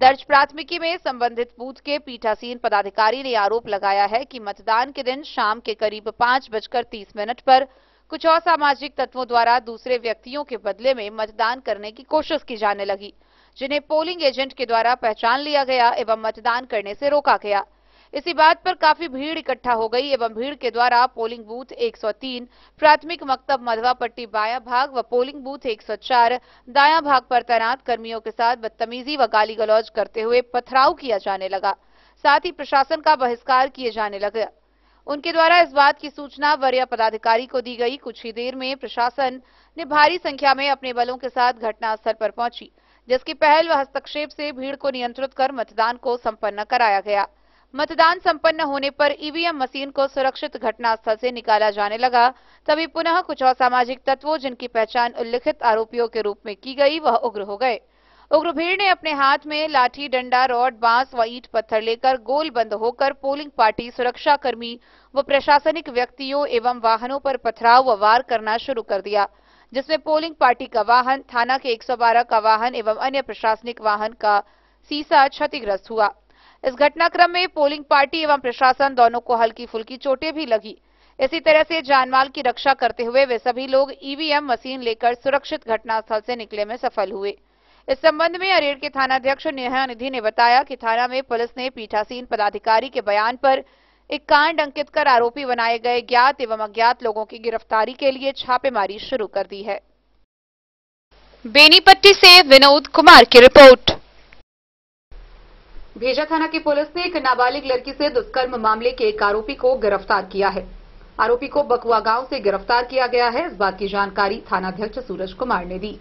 दर्ज प्राथमिकी में संबंधित बूथ के पीठासीन पदाधिकारी ने आरोप लगाया है कि मतदान के दिन शाम के करीब 5:30 पर कुछ असामाजिक तत्वों द्वारा दूसरे व्यक्तियों के बदले में मतदान करने की कोशिश की जाने लगी, जिन्हें पोलिंग एजेंट के द्वारा पहचान लिया गया एवं मतदान करने से रोका गया। इसी बात पर काफी भीड़ इकट्ठा हो गई एवं भीड़ के द्वारा पोलिंग बूथ 103 प्राथमिक मकतब मधवापट्टी बायां भाग व पोलिंग बूथ 104 दायां भाग पर तैनात कर्मियों के साथ बदतमीजी व गाली गलौज करते हुए पथराव किया जाने लगा। साथ ही प्रशासन का बहिष्कार किए जाने लगा। उनके द्वारा इस बात की सूचना वरीय पदाधिकारी को दी गई। कुछ ही देर में प्रशासन ने भारी संख्या में अपने बलों के साथ घटनास्थल पर पहुंची, जिसकी पहल व हस्तक्षेप से भीड़ को नियंत्रित कर मतदान को संपन्न कराया गया। मतदान संपन्न होने पर ईवीएम मशीन को सुरक्षित घटनास्थल से निकाला जाने लगा। तभी पुनः कुछ असामाजिक तत्वों, जिनकी पहचान उल्लिखित आरोपियों के रूप में की गई, वह उग्र हो गए। उग्र भीड़ ने अपने हाथ में लाठी, डंडा, रॉड, बांस व ईंट पत्थर लेकर गोलबंद होकर पोलिंग पार्टी, सुरक्षाकर्मी व प्रशासनिक व्यक्तियों एवं वाहनों पर पथराव व वार करना शुरू कर दिया, जिसमें पोलिंग पार्टी का वाहन, थाना के 112 का वाहन एवं अन्य प्रशासनिक वाहन का शीशा क्षतिग्रस्त हुआ। इस घटनाक्रम में पोलिंग पार्टी एवं प्रशासन दोनों को हल्की फुल्की चोटें भी लगी। इसी तरह से जानमाल की रक्षा करते हुए वे सभी लोग ईवीएम मशीन लेकर सुरक्षित घटनास्थल से निकले में सफल हुए। इस संबंध में अरेर के थानाध्यक्ष नेहा निधि ने बताया कि थाना में पुलिस ने पीठासीन पदाधिकारी के बयान पर एक कांड अंकित कर आरोपी बनाए गए ज्ञात एवं अज्ञात लोगों की गिरफ्तारी के लिए छापेमारी शुरू कर दी है। बेनीपट्टी से विनोद कुमार की रिपोर्ट। भेजा थाना की पुलिस ने एक नाबालिग लड़की से दुष्कर्म मामले के एक आरोपी को गिरफ्तार किया है। आरोपी को बकुआ गांव से गिरफ्तार किया गया है। इस बात की जानकारी थानाध्यक्ष सूरज कुमार ने दी।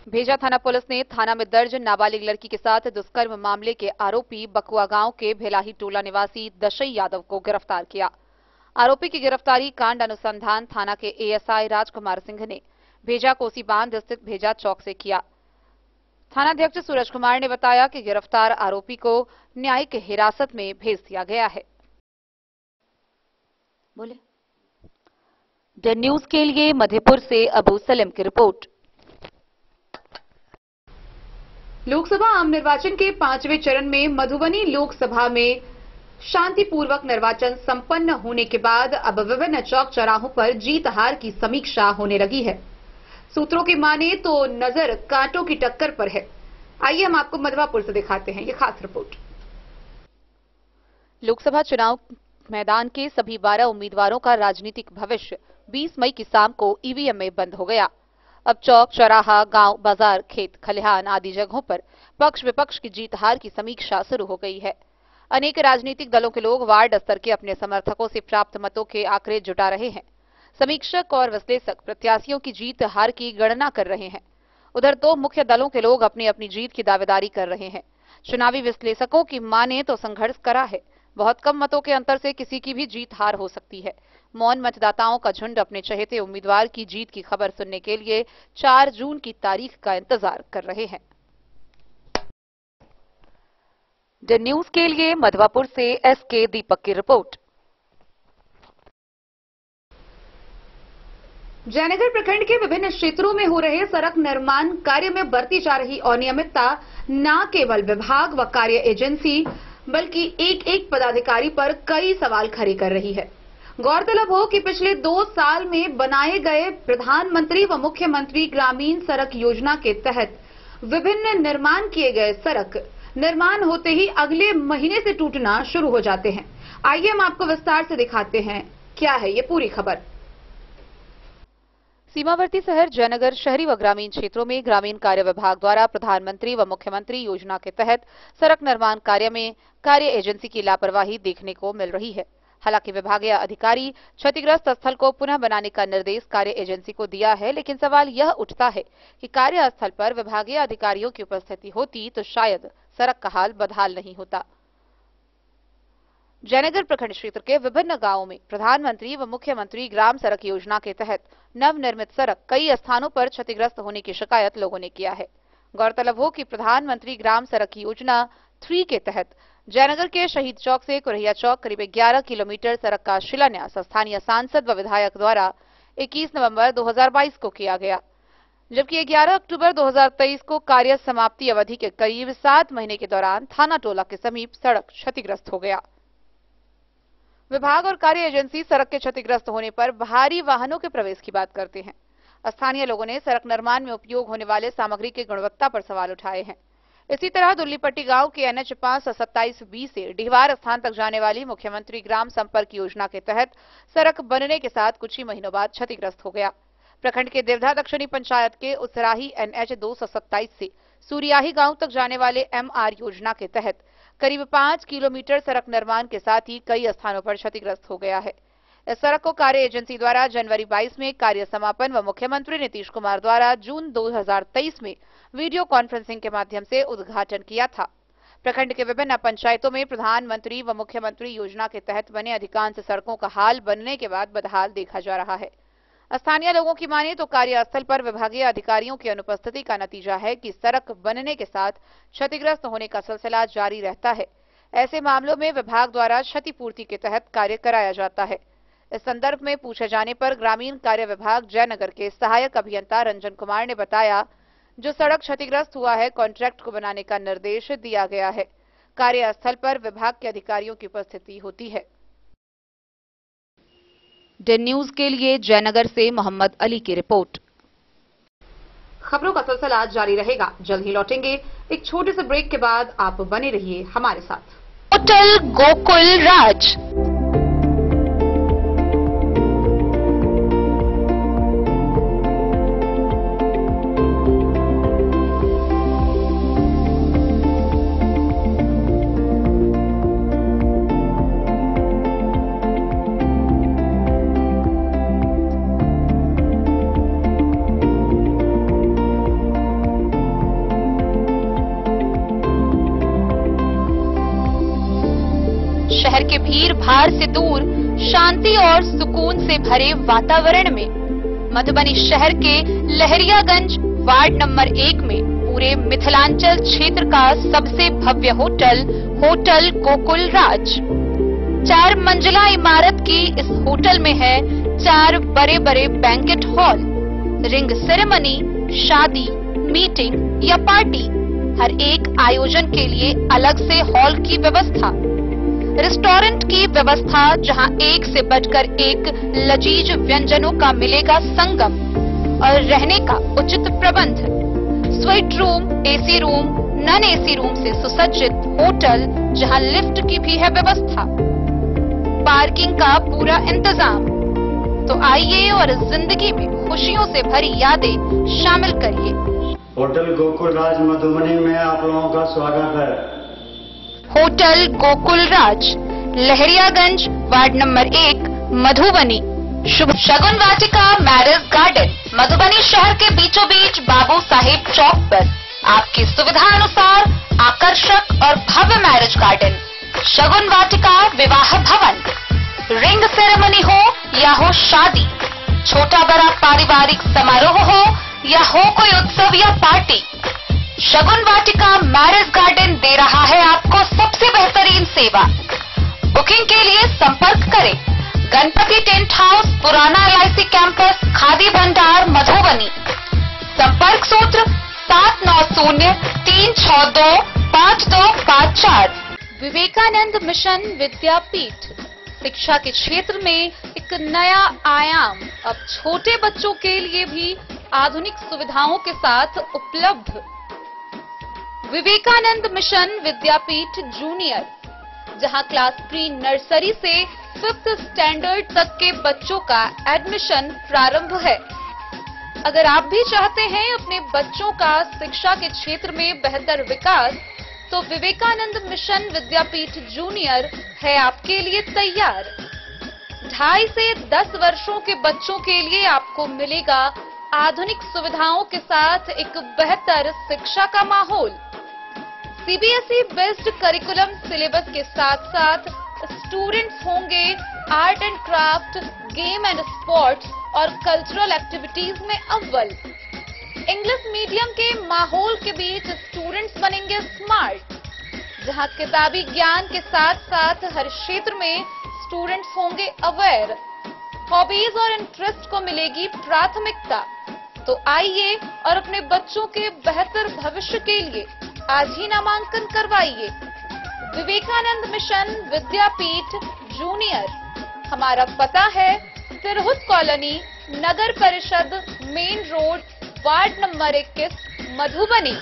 भेजा थाना पुलिस ने थाना में दर्ज नाबालिग लड़की के साथ दुष्कर्म मामले के आरोपी बकुआ गांव के भेलाही टोला निवासी दशई यादव को गिरफ्तार किया। आरोपी की गिरफ्तारी कांड अनुसंधान थाना के एएसआई राजकुमार सिंह ने भेजा कोसी बांध स्थित भेजा चौक से किया। थानाध्यक्ष सूरज कुमार ने बताया कि गिरफ्तार आरोपी को न्यायिक हिरासत में भेज दिया गया है। बोले द न्यूज के लिए मधेपुर से अबू सलीम की रिपोर्ट। लोकसभा आम निर्वाचन के 5वें चरण में मधुबनी लोकसभा में शांतिपूर्वक निर्वाचन संपन्न होने के बाद अब विभिन्न चौक चौराहों पर जीत हार की समीक्षा होने लगी है। सूत्रों की माने तो नजर कांटों की टक्कर पर है। आइए हम आपको मधवापुर से दिखाते हैं ये खास रिपोर्ट। लोकसभा चुनाव मैदान के सभी 12 उम्मीदवारों का राजनीतिक भविष्य 20 मई की शाम को ईवीएम में बंद हो गया। अब चौक, चौराहा, गांव, बाजार, खेत खलिहान आदि जगहों पर पक्ष विपक्ष की जीत हार की समीक्षा शुरू हो गई है। अनेक राजनीतिक दलों के लोग वार्ड स्तर के अपने समर्थकों से प्राप्त मतों के आंकड़े जुटा रहे हैं। समीक्षक और विश्लेषक प्रत्याशियों की जीत हार की गणना कर रहे हैं। उधर दो मुख्य दलों के लोग अपनी अपनी जीत की दावेदारी कर रहे हैं। चुनावी विश्लेषकों की माने तो संघर्ष करा है। बहुत कम मतों के अंतर से किसी की भी जीत हार हो सकती है। मौन मतदाताओं का झुंड अपने चहेते उम्मीदवार की जीत की खबर सुनने के लिए 4 जून की तारीख का इंतजार कर रहे हैं। द न्यूज के लिए मधवापुर से एसके दीपक की रिपोर्ट। जयनगर प्रखंड के विभिन्न क्षेत्रों में हो रहे सड़क निर्माण कार्य में बरती जा रही अनियमितता न केवल विभाग व कार्य एजेंसी बल्कि एक एक पदाधिकारी पर कई सवाल खड़े कर रही है। गौरतलब हो कि पिछले 2 साल में बनाए गए प्रधानमंत्री व मुख्यमंत्री ग्रामीण सड़क योजना के तहत विभिन्न निर्माण किए गए सड़क निर्माण होते ही अगले महीने से टूटना शुरू हो जाते हैं। आइए हम आपको विस्तार से दिखाते हैं क्या है ये पूरी खबर। सीमावर्ती शहर जयनगर शहरी व ग्रामीण क्षेत्रों में ग्रामीण कार्य विभाग द्वारा प्रधानमंत्री व मुख्यमंत्री योजना के तहत सड़क निर्माण कार्य में कार्य एजेंसी की लापरवाही देखने को मिल रही है। हालांकि विभागीय अधिकारी क्षतिग्रस्त स्थल को पुनः बनाने का निर्देश कार्य एजेंसी को दिया है, लेकिन सवाल यह उठता है कि कार्यस्थल पर विभागीय अधिकारियों की उपस्थिति होती तो शायद सड़क का हाल बदहाल नहीं होता। जयनगर प्रखंड क्षेत्र के विभिन्न गांवों में प्रधानमंत्री व मुख्यमंत्री ग्राम सड़क योजना के तहत नवनिर्मित सड़क कई स्थानों पर क्षतिग्रस्त होने की शिकायत लोगों ने किया है। गौरतलब हो कि प्रधानमंत्री ग्राम सड़क योजना 3 के तहत जयनगर के शहीद चौक से कुरैया चौक करीब 11 किलोमीटर सड़क का शिलान्यास स्थानीय सांसद व विधायक द्वारा 21 नवंबर 2022 को किया गया, जबकि 11 अक्टूबर 2023 को कार्य समाप्ति अवधि के करीब 7 महीने के दौरान थाना टोला के समीप सड़क क्षतिग्रस्त हो गया। विभाग और कार्य एजेंसी सड़क के क्षतिग्रस्त होने पर भारी वाहनों के प्रवेश की बात करते हैं। स्थानीय लोगों ने सड़क निर्माण में उपयोग होने वाले सामग्री की गुणवत्ता पर सवाल उठाए हैं। इसी तरह दुल्लीपट्टी गांव के NH 527B से डिहवार स्थान तक जाने वाली मुख्यमंत्री ग्राम संपर्क योजना के तहत सड़क बनने के साथ कुछ ही महीनों बाद क्षतिग्रस्त हो गया। प्रखंड के देवधा दक्षिणी पंचायत के उसराही NH 227 से सूर्याही गांव तक जाने वाले MR योजना के तहत करीब 5 किलोमीटर सड़क निर्माण के साथ ही कई स्थानों पर क्षतिग्रस्त हो गया है। इस सड़क को कार्य एजेंसी द्वारा जनवरी 22 में कार्य समापन व मुख्यमंत्री नीतीश कुमार द्वारा जून 2023 में वीडियो कॉन्फ्रेंसिंग के माध्यम से उद्घाटन किया था। प्रखंड के विभिन्न पंचायतों में प्रधानमंत्री व मुख्यमंत्री योजना के तहत बने अधिकांश सड़कों का हाल बनने के बाद बदहाल देखा जा रहा है। स्थानीय लोगों की माने तो कार्यस्थल पर विभागीय अधिकारियों की अनुपस्थिति का नतीजा है कि सड़क बनने के साथ क्षतिग्रस्त होने का सिलसिला जारी रहता है। ऐसे मामलों में विभाग द्वारा क्षतिपूर्ति के तहत कार्य कराया जाता है। इस संदर्भ में पूछे जाने पर ग्रामीण कार्य विभाग जयनगर के सहायक अभियंता रंजन कुमार ने बताया, जो सड़क क्षतिग्रस्त हुआ है कॉन्ट्रैक्ट को बनाने का निर्देश दिया गया है। कार्यस्थल पर विभाग के अधिकारियों की उपस्थिति होती है। डेन न्यूज के लिए जयनगर से मोहम्मद अली की रिपोर्ट। खबरों का सिलसिला जारी रहेगा, जल्द ही लौटेंगे एक छोटे से ब्रेक के बाद। आप बने रहिए हमारे साथ। होटल गोकुल राज शहर के भीड़ भाड़ से दूर शांति और सुकून से भरे वातावरण में मधुबनी शहर के लहरियागंज वार्ड नंबर 1 में पूरे मिथिलांचल क्षेत्र का सबसे भव्य होटल होटल गोकुल राज 4 मंजिला इमारत की इस होटल में है 4 बड़े बड़े बैंकेट हॉल, रिंग सेरेमनी, शादी, मीटिंग या पार्टी, हर एक आयोजन के लिए अलग से हॉल की व्यवस्था, रेस्टोरेंट की व्यवस्था जहां एक से बढ़कर एक लजीज व्यंजनों का मिलेगा संगम और रहने का उचित प्रबंध, suite room, AC room, non AC room से सुसज्जित होटल जहां लिफ्ट की भी है व्यवस्था, पार्किंग का पूरा इंतजाम। तो आइए और इस जिंदगी में खुशियों से भरी यादें शामिल करिए। होटल गोकुल राज मधुबनी में आप लोगों का स्वागत है। होटल गोकुल राज लहरियागंज वार्ड नंबर 1 मधुबनी। शुभ शगुन वाटिका मैरिज गार्डन मधुबनी शहर के बीचों बीच बाबू साहेब चौक पर आपकी सुविधा अनुसार आकर्षक और भव्य मैरिज गार्डन, शगुन वाटिका विवाह भवन, रिंग सेरेमनी हो या हो शादी, छोटा बड़ा पारिवारिक समारोह हो या हो कोई उत्सव या पार्टी, शगुन वाटिका मैरिज गार्डन दे रहा है आपको सबसे बेहतरीन सेवा। बुकिंग के लिए संपर्क करें गणपति टेंट हाउस, पुराना LIC कैंपस, खादी भंडार मधुबनी। संपर्क सूत्र 7903625254। विवेकानंद मिशन विद्यापीठ शिक्षा के क्षेत्र में एक नया आयाम अब छोटे बच्चों के लिए भी आधुनिक सुविधाओं के साथ उपलब्ध। विवेकानंद मिशन विद्यापीठ जूनियर, जहां क्लास प्री नर्सरी से 5th स्टैंडर्ड तक के बच्चों का एडमिशन प्रारंभ है। अगर आप भी चाहते हैं अपने बच्चों का शिक्षा के क्षेत्र में बेहतर विकास, तो विवेकानंद मिशन विद्यापीठ जूनियर है आपके लिए तैयार। 2.5 से 10 वर्षों के बच्चों के लिए आपको मिलेगा आधुनिक सुविधाओं के साथ एक बेहतर शिक्षा का माहौल। CBSE बेस्ड करिकुलम सिलेबस के साथ साथ स्टूडेंट्स होंगे art and craft, game and sports और कल्चरल एक्टिविटीज में अव्वल। इंग्लिश मीडियम के माहौल के बीच स्टूडेंट्स बनेंगे स्मार्ट, जहां किताबी ज्ञान के साथ साथ हर क्षेत्र में स्टूडेंट्स होंगे अवेयर। हॉबीज और इंटरेस्ट को मिलेगी प्राथमिकता। तो आइए और अपने बच्चों के बेहतर भविष्य के लिए आज ही नामांकन करवाइए। Vivekananda mission Vidyapeeth junior. हमारा पता है तिरहुत कॉलोनी, नगर परिषद, main road, ward number 21, Madhubani.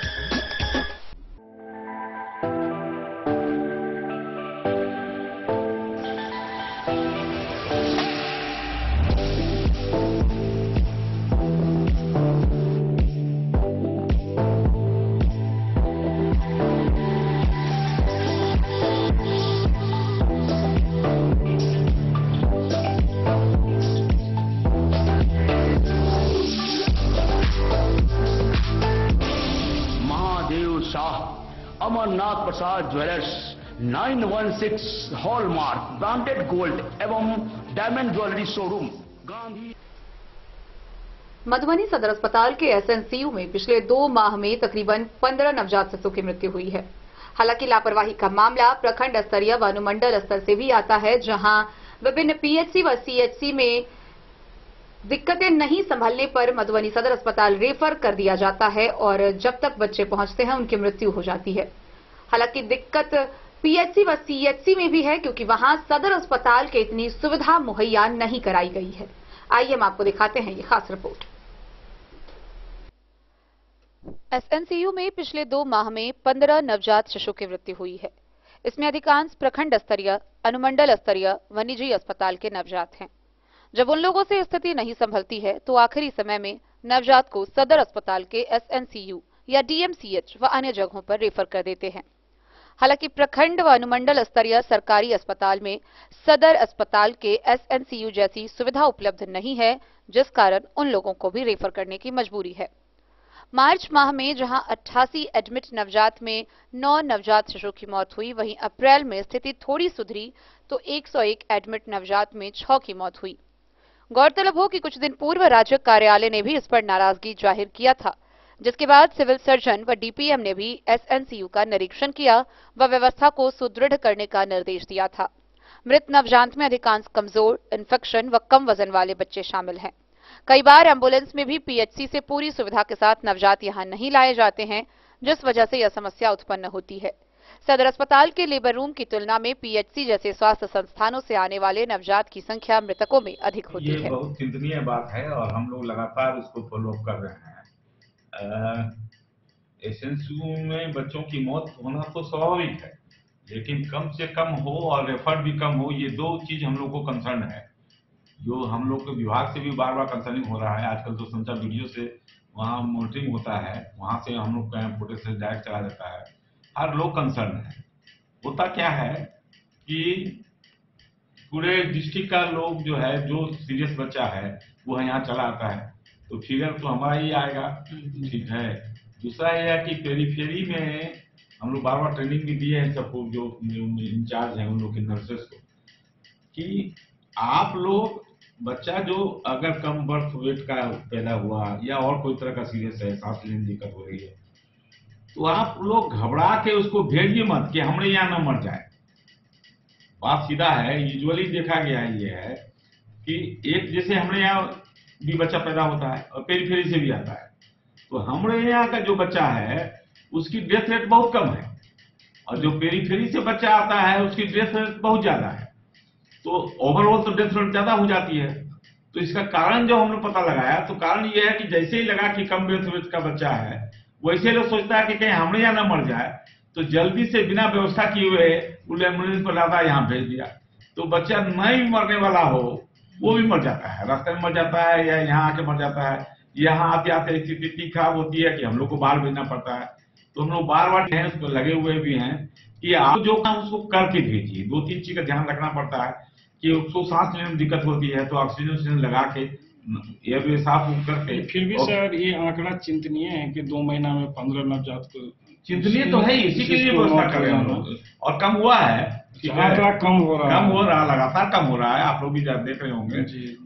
Nath Prasad jewellers 916 hallmark branded gold एवं diamond jewellery showroom Gandhi. Madhubani सदर अस्पताल के एसएनसीयू में पिछले 2 माह में तकरीबन 15 नवजात शिशुओं की मृत्यु हुई है। हालांकि लापरवाही का मामला प्रखंड स्तरीय व अनुमंडल स्तर से भी आता है, जहां विभिन्न पीएचसी व सीएचसी में दिक्कतें नहीं संभलने पर मधुबनी सदर अस्पताल रेफर कर दिया जाता है और जब तक बच्चे पहुंचते हैं उनकी मृत्यु हो जाती है। हालांकि दिक्कत पीएचसी व सीएचसी में भी है, क्योंकि वहां सदर अस्पताल के इतनी सुविधा मुहैया नहीं कराई गई है। आइए हम आपको दिखाते हैं ये खास रिपोर्ट। एसएनसीयू में पिछले 2 माह में 15 नवजात शिशु की मृत्यु हुई है। इसमें अधिकांश प्रखंड स्तरीय, अनुमंडल स्तरीय व निजी अस्पताल के नवजात हैं। जब उन लोगों से स्थिति नहीं संभलती है तो आखिरी समय में नवजात को सदर अस्पताल के एसएनसीयू या डीएमसीएच व अन्य जगहों पर रेफर कर देते हैं। हालांकि प्रखंड व अनुमंडल स्तरीय सरकारी अस्पताल में सदर अस्पताल के एसएनसीयू जैसी सुविधा उपलब्ध नहीं है, जिस कारण उन लोगों को भी रेफर करने की मजबूरी है। मार्च माह में जहां 88 एडमिट नवजात में 9 नवजात शिशु की मौत हुई, वहीं अप्रैल में स्थिति थोड़ी सुधरी तो 101 एडमिट नवजात में 6 की मौत हुई। गौरतलब हो कि कुछ दिन पूर्व राज्य कार्यालय ने भी इस पर नाराजगी जाहिर किया था, जिसके बाद सिविल सर्जन व डीपीएम ने भी एसएनसीयू का निरीक्षण किया व व्यवस्था को सुदृढ़ करने का निर्देश दिया था। मृत नवजात में अधिकांश कमजोर, इन्फेक्शन व कम वजन वाले बच्चे शामिल हैं। कई बार एम्बुलेंस में भी पीएचसी से पूरी सुविधा के साथ नवजात यहां नहीं लाए जाते हैं, जिस वजह से यह समस्या उत्पन्न होती है। सदर अस्पताल के लेबर रूम की तुलना में पीएचसी जैसे स्वास्थ्य संस्थानों से आने वाले नवजात की संख्या मृतकों में अधिक होती है। ये बहुत चिंतनीय बात है और हम लोग लगातार इसको फॉलो कर रहे हैं। एसएनसीयू में बच्चों की मौत होना तो स्वाभाविक है, लेकिन कम से कम हो और रेफर भी कम हो, ये 2 चीज हम लोग को कंसर्न है। जो हम लोग के विभाग से भी बार बार कंसर्निंग हो रहा है। आजकल तो संचार वीडियो से वहाँ मॉनिटरिंग होता है, वहाँ से हम लोग का फुटेज से डायरेक्ट चला जाता है। हर लोग कंसर्न है। होता क्या है कि पूरे डिस्ट्रिक्ट का लोग जो है, जो सीरियस बच्चा है वो यहाँ चला आता है, तो फिगर तो हमारा ही आएगा, ठीक है। दूसरा यह है कि पेरीफेरी में हम लोग बार बार ट्रेनिंग भी दिए हैं सबको, जो इंचार्ज हैं उन लोग के नर्सेस को, कि आप लोग बच्चा जो अगर कम बर्थ वेट का पैदा हुआ या और कोई तरह का सीरियस है, सांस लेने में दिक्कत हो रही है, तो आप लोग घबरा के उसको भेजिए मत कि हमारे यहाँ न मर जाए। बात सीधा है। यूजुअली देखा गया ये है कि एक जैसे हमारे यहाँ भी बच्चा पैदा होता है और पेरीफेरी से भी आता है, तो हमारे यहाँ का जो बच्चा है उसकी डेथ रेट बहुत कम है, और जो पेरीफेरी से बच्चा आता है उसकी डेथ रेट बहुत ज्यादा है। तो ओवरऑल तो डेथ रेट ज्यादा हो जाती है। तो इसका कारण जो हमने पता लगाया, तो कारण ये है कि जैसे ही लगा कि कम डेथ रेट का बच्चा है, वैसे लोग सोचता है कि कहीं हमारे यहाँ ना मर जाए, तो जल्दी से बिना व्यवस्था किए हुए एम्बुलेंस पर लाता यहाँ भेज दिया। तो बच्चा नहीं मरने वाला हो वो भी मर जाता है, रास्ते में मर जाता है या यहाँ आके मर जाता है। यहाँ आते आते स्थिति इतनी खराब होती है कि हम लोग को बाहर भेजना पड़ता है। तो हम लोग बार बार हैं, उसको लगे हुए भी हैं कि आप जो काम उसको करके भेजिए। 2-3 चीज का ध्यान रखना पड़ता है कि उसको सांस लेने में दिक्कत होती है तो ऑक्सीजन लगा के एयरवे साफ करके। फिर भी सर ये आंकड़ा चिंतनीय है कि 2 महीना में 15 नवजात को चिंतनीय तो है, इसी के लिए व्यवस्था कर रहे हैं हम लोग, और कम हुआ है, आंकड़ा कम हो रहा है, लगातार कम हो रहा है। आप लोग भी देख रहे होंगे,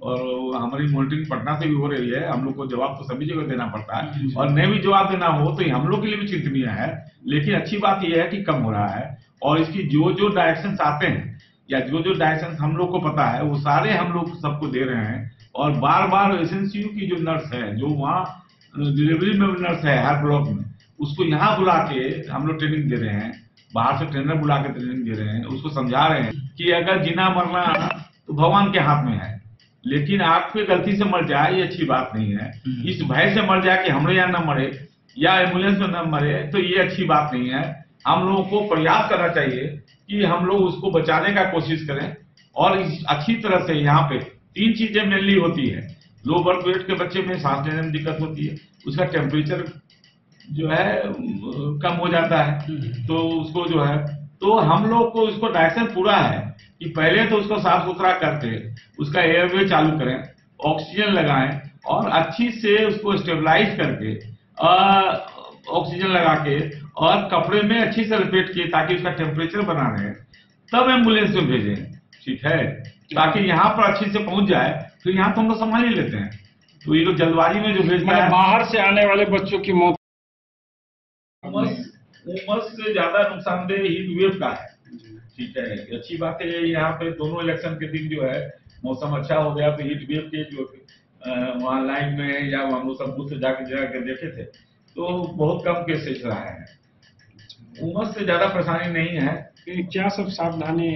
और हमारी मॉनिटरिंग पटना से भी हो रही है। हम लोग को जवाब तो सभी जगह देना पड़ता है, और नहीं भी जवाब देना हो तो हम लोग के लिए भी चिंतनीय है। लेकिन अच्छी बात यह है कि कम हो रहा है, और इसकी जो डायरेक्शन आते हैं या जो डायरेक्शन हम लोग को पता है वो सारे हम लोग सबको दे रहे हैं। और बार बार एसएनसीयू की जो नर्स है, जो वहाँ डिलीवरी में नर्स है हर ब्लॉक में, उसको यहाँ बुला के हम लोग ट्रेनिंग दे रहे हैं। बाहर से ट्रेनर बुला के ट्रेनिंग दे रहे हैं, उसको समझा रहे हैं कि अगर जीना मरना तो भगवान के हाथ में है, लेकिन आपके गलती से मर जाए ये अच्छी बात नहीं है। इस भय से मर जाए कि हमारे यहाँ न मरे या एम्बुलेंस में न मरे, तो ये अच्छी बात नहीं है। हम लोगों को प्रयास करना चाहिए कि हम लोग उसको बचाने का कोशिश करें। और अच्छी तरह से यहाँ पे 3 चीजें मेनली होती है। लो बर्थ वेट के बच्चे में सांस लेने में दिक्कत होती है, उसका टेम्परेचर जो है कम हो जाता है, तो उसको जो है, तो हम लोग को इसको डायरेक्शन पूरा है कि पहले तो उसको साफ सुथरा करके उसका एयरवे चालू करें, ऑक्सीजन लगाएं, और अच्छी से उसको स्टेबलाइज करके ऑक्सीजन लगा के और कपड़े में अच्छी से लपेट के ताकि उसका टेम्परेचर बना रहे, तब एम्बुलेंस में भेजें, ठीक है, ताकि यहाँ पर अच्छी से पहुंच जाए। तो यहाँ तो हम लोग संभाल ही लेते हैं। तो ये लोग जल्दबाजी में जो भेजते हैं, बाहर से आने वाले बच्चों की मौत, उमस से ज्यादा नुकसानदेह हीट वेव का है, ठीक है। अच्छी बात है, यहाँ पे दोनों इलेक्शन के दिन जो है मौसम अच्छा हो गया, तो हीट वेव के जो वहाँ लाइन में या हम लोग सब बूथ जाके देखे थे, तो बहुत कम केसेस रहा है। उमस से ज्यादा परेशानी नहीं है। क्या सब सावधानी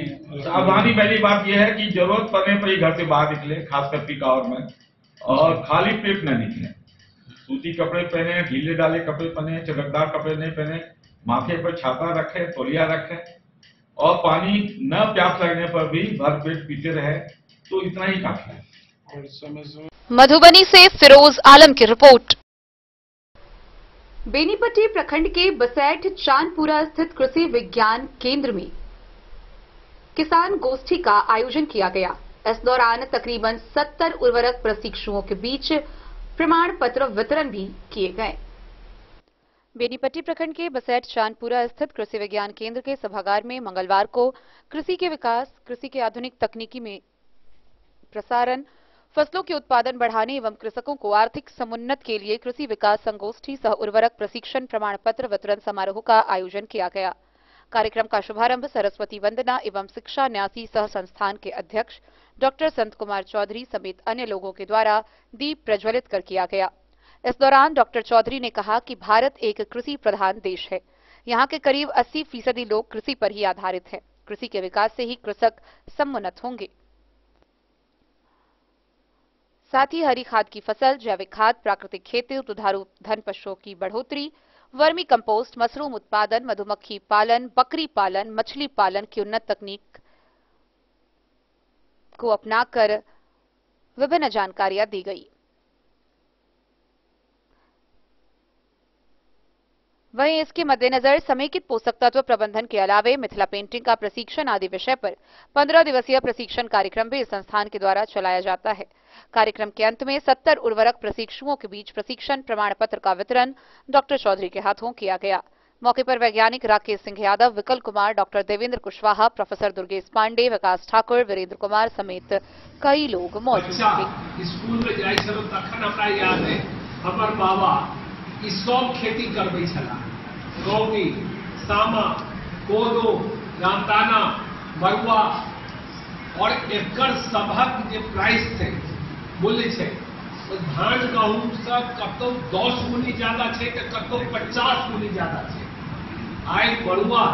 पहली बात यह है कि जरूरत पड़ने पर ही घर से बाहर निकले, खासकर पीक आवर में, और खाली पेट न निकले। सूती कपड़े पहने, ढीले डाले कपड़े पहने, चटकदार कपड़े नहीं पहने, माथे पर छाता रखे, तौलिया रखे, और पानी न प्यास लगने पर भी भर पेट पीते रहे, तो इतना ही काफी है। मधुबनी से फिरोज आलम की रिपोर्ट। बेनीपट्टी प्रखंड के बसैठ चांदपुरा स्थित कृषि विज्ञान केंद्र में किसान गोष्ठी का आयोजन किया गया। इस दौरान तकरीबन 70 उर्वरक प्रशिक्षुओं के बीच प्रमाण पत्र वितरण भी किए गए। बेनीपट्टी प्रखंड के बसैठ चांदपुरा स्थित कृषि विज्ञान केंद्र के सभागार में मंगलवार को कृषि के विकास, कृषि के आधुनिक तकनीकी में प्रसारण, फसलों के उत्पादन बढ़ाने एवं कृषकों को आर्थिक समुन्नत के लिए कृषि विकास संगोष्ठी सह उर्वरक प्रशिक्षण प्रमाण पत्र वितरण समारोह का आयोजन किया गया। कार्यक्रम का शुभारंभ सरस्वती वंदना एवं शिक्षा न्यासी सह संस्थान के अध्यक्ष डॉक्टर संत कुमार चौधरी समेत अन्य लोगों के द्वारा दीप प्रज्वलित कर किया गया। इस दौरान डॉक्टर चौधरी ने कहा कि भारत एक कृषि प्रधान देश है। यहाँ के करीब 80% लोग कृषि पर ही आधारित हैं। कृषि के विकास से ही कृषक समुन्नत होंगे। साथ ही हरी खाद की फसल, जैविक खाद, प्राकृतिक खेती, दुधारू धन पशुओं की बढ़ोतरी, वर्मी कंपोस्ट, मशरूम उत्पादन, मधुमक्खी पालन, बकरी पालन, मछली पालन की उन्नत तकनीक को अपनाकर विभिन्न जानकारियां दी गई। वहीं इसके मद्देनजर समेकित पोषक तत्व प्रबंधन के अलावे मिथिला पेंटिंग का प्रशिक्षण आदि विषय पर 15 दिवसीय प्रशिक्षण कार्यक्रम भी इस संस्थान के द्वारा चलाया जाता है। कार्यक्रम के अंत में 70 उर्वरक प्रशिक्षुओं के बीच प्रशिक्षण प्रमाण पत्र का वितरण डॉक्टर चौधरी के हाथों किया गया। मौके पर वैज्ञानिक राकेश सिंह यादव, विकल कुमार, डॉक्टर देवेंद्र कुशवाहा, प्रोफेसर दुर्गेश पांडे, विकास ठाकुर, वीरेंद्र कुमार समेत कई लोग मौजूद थे। स्कूल में जाय छलो तखन हमरा याद है हमर बाबा ई सब खेती करबै छला। गौनी, सामा, कोदो, रामदाना, मरुआ और एकर सबहक जे प्राइस थे, मूल्य छै, धान गहूम से कतौ 10 गुनी ज्यादा छै तो कतौ 50 गुनी ज्यादा छै। आई मरुआ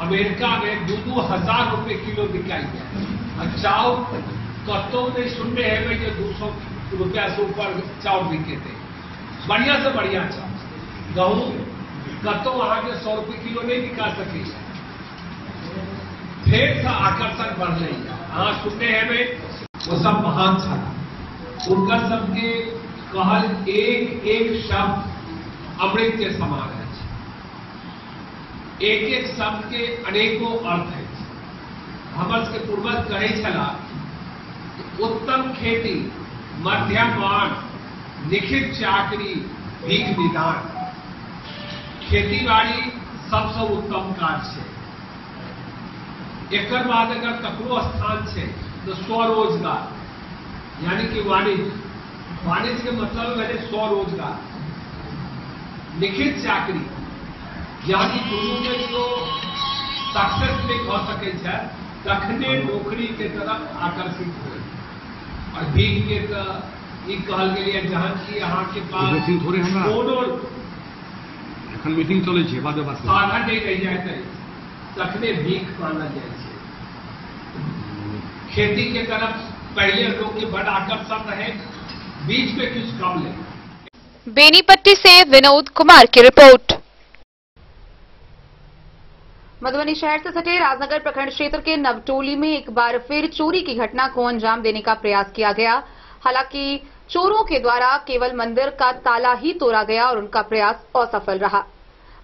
अमेरिका में 2-2 हजार रुपए किलो बिकाई है। चाउर कतौ नहीं सुनने है जो 200 रुपया से ऊपर चाउर बिके थे, बढ़िया से बढ़िया चाउर। गहूम कतौ अहाँ के 100 रुपये किलो नहीं बिका सके। फेर से आकर्षण बढ़ले, अहाँ सुनने हैं वो सब महान था। उनका सबके कहल एक एक शब्द अमृत के समान है। एक एक शब्द के अनेकों अर्थ है। हमर के पूर्वज कहे छला उत्तम खेती, मध्यम मान, निखित चाकरी, भीख निदान। खेती बाड़ी सबसे उत्तम काज है। एकर बाद अगर ककरो स्थान है तो स्वरोजगार यानी कि वाणिज्य। वाणिज्य के मतलब है स्वरोजगार। लिखित चाकरी यानी दुनू में जो सक्सेस नहीं हो सके तखने नौकरी के तरफ आकर्षित हो। और भीख के कहल गेलिए जहां की अहाँ के पास कोनो मीटिंग चले साधन नहीं रह जाए तखने भीख मानल जाए। खेती के तरफ पहले लोग के बड़ा आकर्षण रहे, बीच में कुछ कम ले। बेनीपट्टी से विनोद कुमार की रिपोर्ट। मधुबनी शहर से सटे राजनगर प्रखंड क्षेत्र के नवटोली में एक बार फिर चोरी की घटना को अंजाम देने का प्रयास किया गया। हालांकि चोरों के द्वारा केवल मंदिर का ताला ही तोड़ा गया और उनका प्रयास असफल रहा।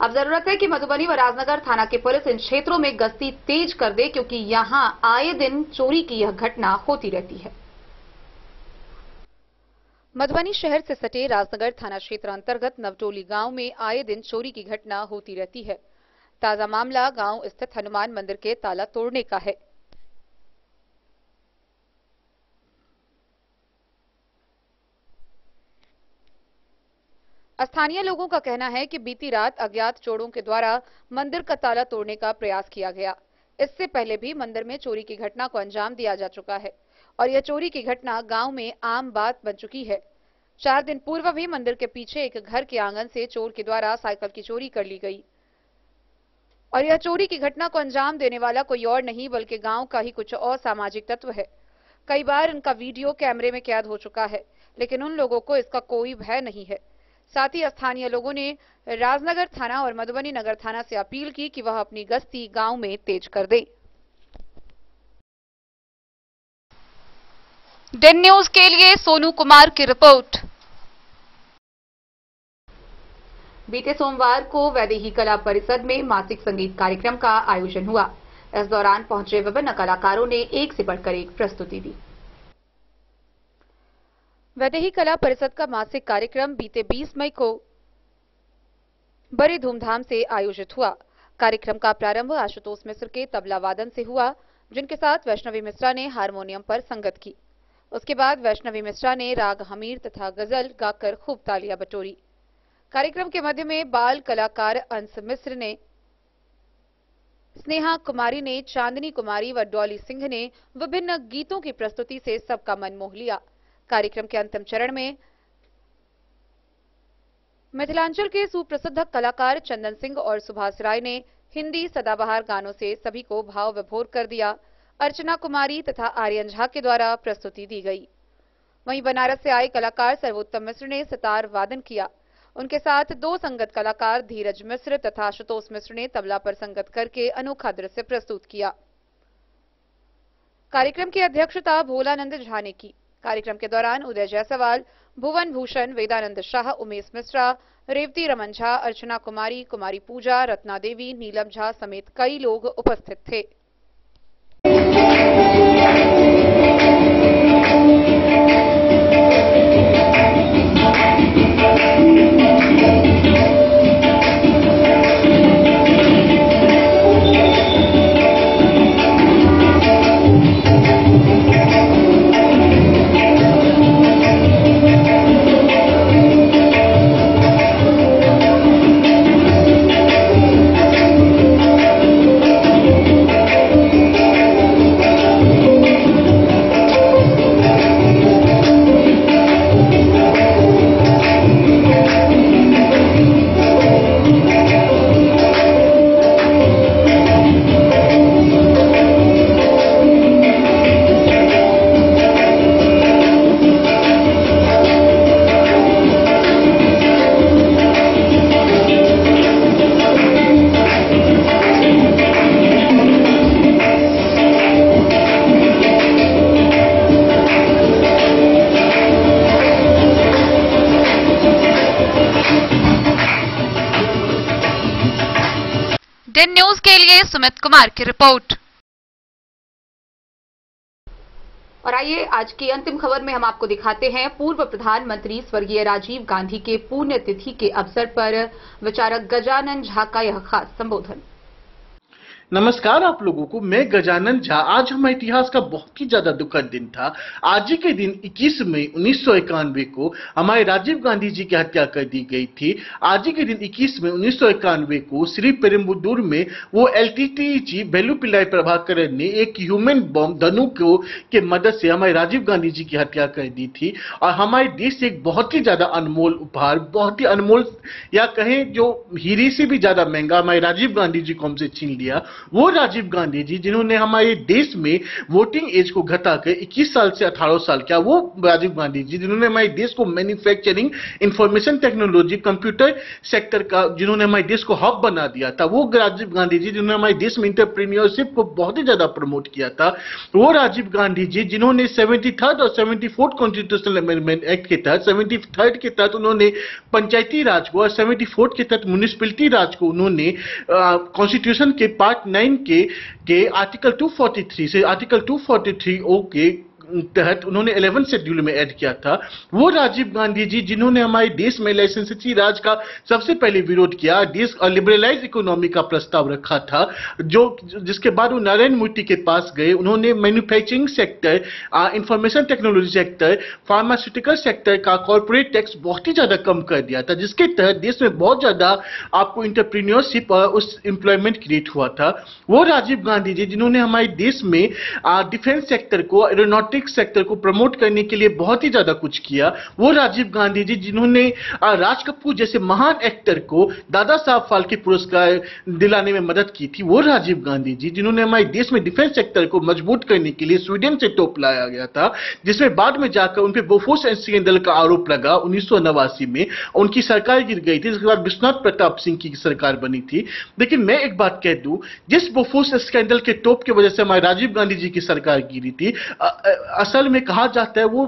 अब जरूरत है कि मधुबनी व राजनगर थाना की पुलिस इन क्षेत्रों में गश्ती तेज कर दे, क्योंकि यहां आए दिन चोरी की यह घटना होती रहती है। मधुबनी शहर से सटे राजनगर थाना क्षेत्र अंतर्गत नवटोली गांव में आए दिन चोरी की घटना होती रहती है। ताजा मामला गांव स्थित हनुमान मंदिर के ताला तोड़ने का है। स्थानीय लोगों का कहना है कि बीती रात अज्ञात चोरों के द्वारा मंदिर का ताला तोड़ने का प्रयास किया गया। इससे पहले भी मंदिर में चोरी की घटना को अंजाम दिया जा चुका है और यह चोरी की घटना गांव में आम बात बन चुकी है। 4 दिन पूर्व भी मंदिर के पीछे एक घर के आंगन से चोर के द्वारा साइकिल की चोरी कर ली गई और यह चोरी की घटना को अंजाम देने वाला कोई और नहीं बल्कि गांव का ही कुछ असामाजिक तत्व है। कई बार इनका वीडियो कैमरे में कैद हो चुका है, लेकिन उन लोगों को इसका कोई भय नहीं है। साथ ही स्थानीय लोगों ने राजनगर थाना और मधुबनी नगर थाना से अपील की कि वह अपनी गश्ती गांव में तेज कर दे। डेन न्यूज के लिए सोनू कुमार की रिपोर्ट। बीते सोमवार को वैदेही कला परिषद में मासिक संगीत कार्यक्रम का आयोजन हुआ। इस दौरान पहुंचे विभिन्न कलाकारों ने एक से बढ़कर एक प्रस्तुति दी। वैदेही कला परिषद का मासिक कार्यक्रम बीते 20 मई को बड़ी धूमधाम से आयोजित हुआ। कार्यक्रम का प्रारंभ आशुतोष मिश्र के तबला वादन से हुआ, जिनके साथ वैष्णवी मिश्रा ने हारमोनियम पर संगत की। उसके बाद वैष्णवी मिश्रा ने राग हमीर तथा गजल गाकर खूब तालियां बटोरी। कार्यक्रम के मध्य में बाल कलाकार अंश मिश्र ने, स्नेहा कुमारी ने, चांदनी कुमारी व डॉली सिंह ने विभिन्न गीतों की प्रस्तुति से सबका मन मोह लिया। कार्यक्रम के अंतिम चरण में मिथिलांचल के सुप्रसिद्ध कलाकार चंदन सिंह और सुभाष राय ने हिंदी सदाबहार गानों से सभी को भाव विभोर कर दिया। अर्चना कुमारी तथा आर्यन झा के द्वारा प्रस्तुति दी गई। वहीं बनारस से आए कलाकार सर्वोत्तम मिश्र ने सितार वादन किया। उनके साथ 2 संगत कलाकार धीरज मिश्र तथा आशुतोष मिश्र ने तबला पर संगत करके अनोखा दृश्य प्रस्तुत किया। कार्यक्रम की अध्यक्षता भोलानंद झा ने की। कार्यक्रम के दौरान उदय जायसवाल, भुवन भूषण, वेदानंद शाह, उमेश मिश्रा, रेवती रमन झा, अर्चना कुमारी, कुमारी पूजा, रत्ना देवी, नीलम झा समेत कई लोग उपस्थित थे। डेन न्यूज के लिए सुमित कुमार की रिपोर्ट। और आइए आज की अंतिम खबर में हम आपको दिखाते हैं पूर्व प्रधानमंत्री स्वर्गीय राजीव गांधी के पुण्यतिथि के अवसर पर विचारक गजानन झा का यह खास संबोधन। नमस्कार आप लोगों को, मैं गजानन झा। आज हमारे इतिहास का बहुत ही ज्यादा दुखद दिन था। आज ही के दिन 21 मई 1991 को हमारे राजीव गांधी जी की हत्या कर दी गई थी। आज ही के दिन 21 मई 1991 को श्री पेरुम्बदूर में वो एलटीटी वेलुपिल्लाई प्रभाकरन ने एक ह्यूमन बम धनुक के मदद से हमारे राजीव गांधी जी की हत्या कर दी थी। और हमारे देश से एक बहुत ही ज्यादा अनमोल उपहार, बहुत ही अनमोल या कहें जो हीरे से भी ज्यादा महंगा हमारे राजीव गांधी जी को हमसे छीन लिया। वो राजीव गांधी जी जिन्होंने हमारे देश में वोटिंग एज को घटाकर 21 साल से 18 साल किया। वो राजीव गांधी जी जिन्होंने हमारे देश को manufacturing, information technology, computer sector का जिन्होंने हमारे देश को हब बना दिया था। वो राजीव गांधी जी जिन्होंने हमारे देश में इंटरप्रेन्योरशिप को बहुत ही ज्यादा प्रमोट किया था। वो राजीव गांधी जी जिन्होंने 73rd और 74th कॉन्स्टिट्यूशनल अमेंडमेंट एक्ट के तहत 73rd के तहत उन्होंने पंचायती राज को और 74th के तहत म्युनिसिपैलिटी राज को उन्होंने कॉन्स्टिट्यूशन के पार्ट 9 के आर्टिकल 243 से आर्टिकल 243 ओ के तहत उन्होंने 11 शेड्यूल में ऐड किया था। वो राजीव गांधी जी जिन्होंने हमारे देश में लाइसेंसी राज का सबसे पहले विरोध किया, देश और लिबरलाइज इकोनॉमी का प्रस्ताव रखा था, जिसके बाद वो नारायण मूर्ति के पास गए। उन्होंने manufacturing sector, information technology sector, pharmaceutical sector का कॉर्पोरेट टैक्स बहुत ही ज्यादा कम कर दिया था, जिसके तहत देश में बहुत ज्यादा आपको इंटरप्रीन्योरशिप और उस एम्प्लॉयमेंट क्रिएट हुआ था। वो राजीव गांधी जी जिन्होंने हमारे देश में डिफेंस सेक्टर को, एरोनॉटिक्स सेक्टर को प्रमोट करने के लिए बहुत ही ज्यादा कुछ किया। वो राजीव गांधी जी जिन्होंने राज कपूर जैसे महान एक्टर को दादा साहब फाल्के पुरस्कार दिलाने में मदद की थी। वो राजीव गांधी जी जिन्होंने हमारे देश में डिफेंस सेक्टर को मजबूत करने के लिए स्वीडन से तोप लाया गया था, जिसमें बाद में जाकर उन पे बोफोर्स स्कैंडल का आरोप लगा 1989 में, उनकी सरकार गिर गई थी। इसके बाद विश्वनाथ प्रताप सिंह की सरकार बनी थी। लेकिन मैं एक बात कह दूं, जिस बोफोर्स स्कैंडल के तोप की वजह से हमारे राजीव गांधी जी की सरकार गिरी थी, असल में कहा जाता है वो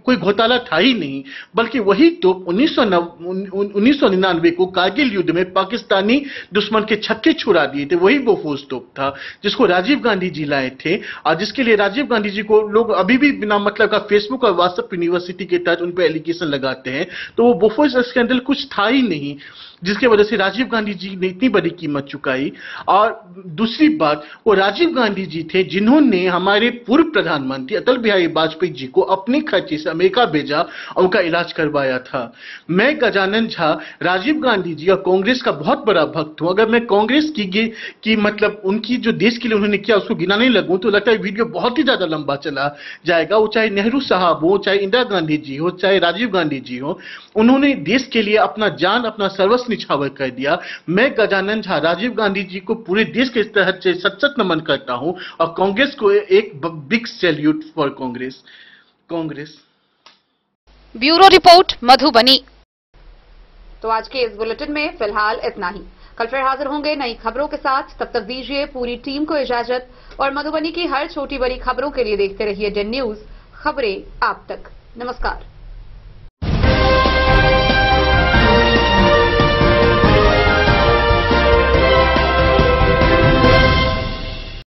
कोई घोटाला था ही नहीं, बल्कि वही तोप 1999 को कारगिल युद्ध में पाकिस्तानी दुश्मन के छक्के छुड़ा दिए थे, वही बोफोर्स तोप था जिसको राजीव गांधी जी लाए थे, और जिसके लिए राजीव गांधी जी को लोग अभी भी बिना मतलब का फेसबुक और व्हाट्सएप यूनिवर्सिटी के तहत उन पर एलिगेशन लगाते हैं। तो वो बोफोर्स स्कैंडल कुछ था ही नहीं, जिसके वजह से राजीव गांधी जी ने इतनी बड़ी कीमत चुकाई। और दूसरी बात, वो राजीव गांधी जी थे जिन्होंने हमारे पूर्व प्रधानमंत्री अटल बिहारी वाजपेयी जी को अपने खर्चे से अमेरिका भेजा और उनका इलाज करवाया था। मैं गजानन झा राजीव गांधी जी और कांग्रेस का बहुत बड़ा भक्त हूं। अगर मैं कांग्रेस की मतलब उनकी जो देश के लिए उन्होंने किया उसको गिनाने लगूं तो लगता है वीडियो बहुत ही ज्यादा लंबा चला जाएगा। वो चाहे नेहरू साहब हो, चाहे इंदिरा गांधी जी हो, चाहे राजीव गांधी जी हो, उन्होंने देश के लिए अपना जान, अपना सर्वस्व निछावर कर दिया। मैं गजानन झा राजीव गांधी जी को पूरे देश के तहत से सच नमन करता हूं और कांग्रेस को एक big salute for Congress. Bureau report Madhubani. तो आज के इस बुलेटिन में फिलहाल इतना ही। कल फिर हाजिर होंगे नई खबरों के साथ। तब तक दीजिए पूरी टीम को इजाजत और मधुबनी की हर छोटी बड़ी खबरों के लिए देखते रहिए डेन न्यूज, खबरें आप तक। नमस्कार।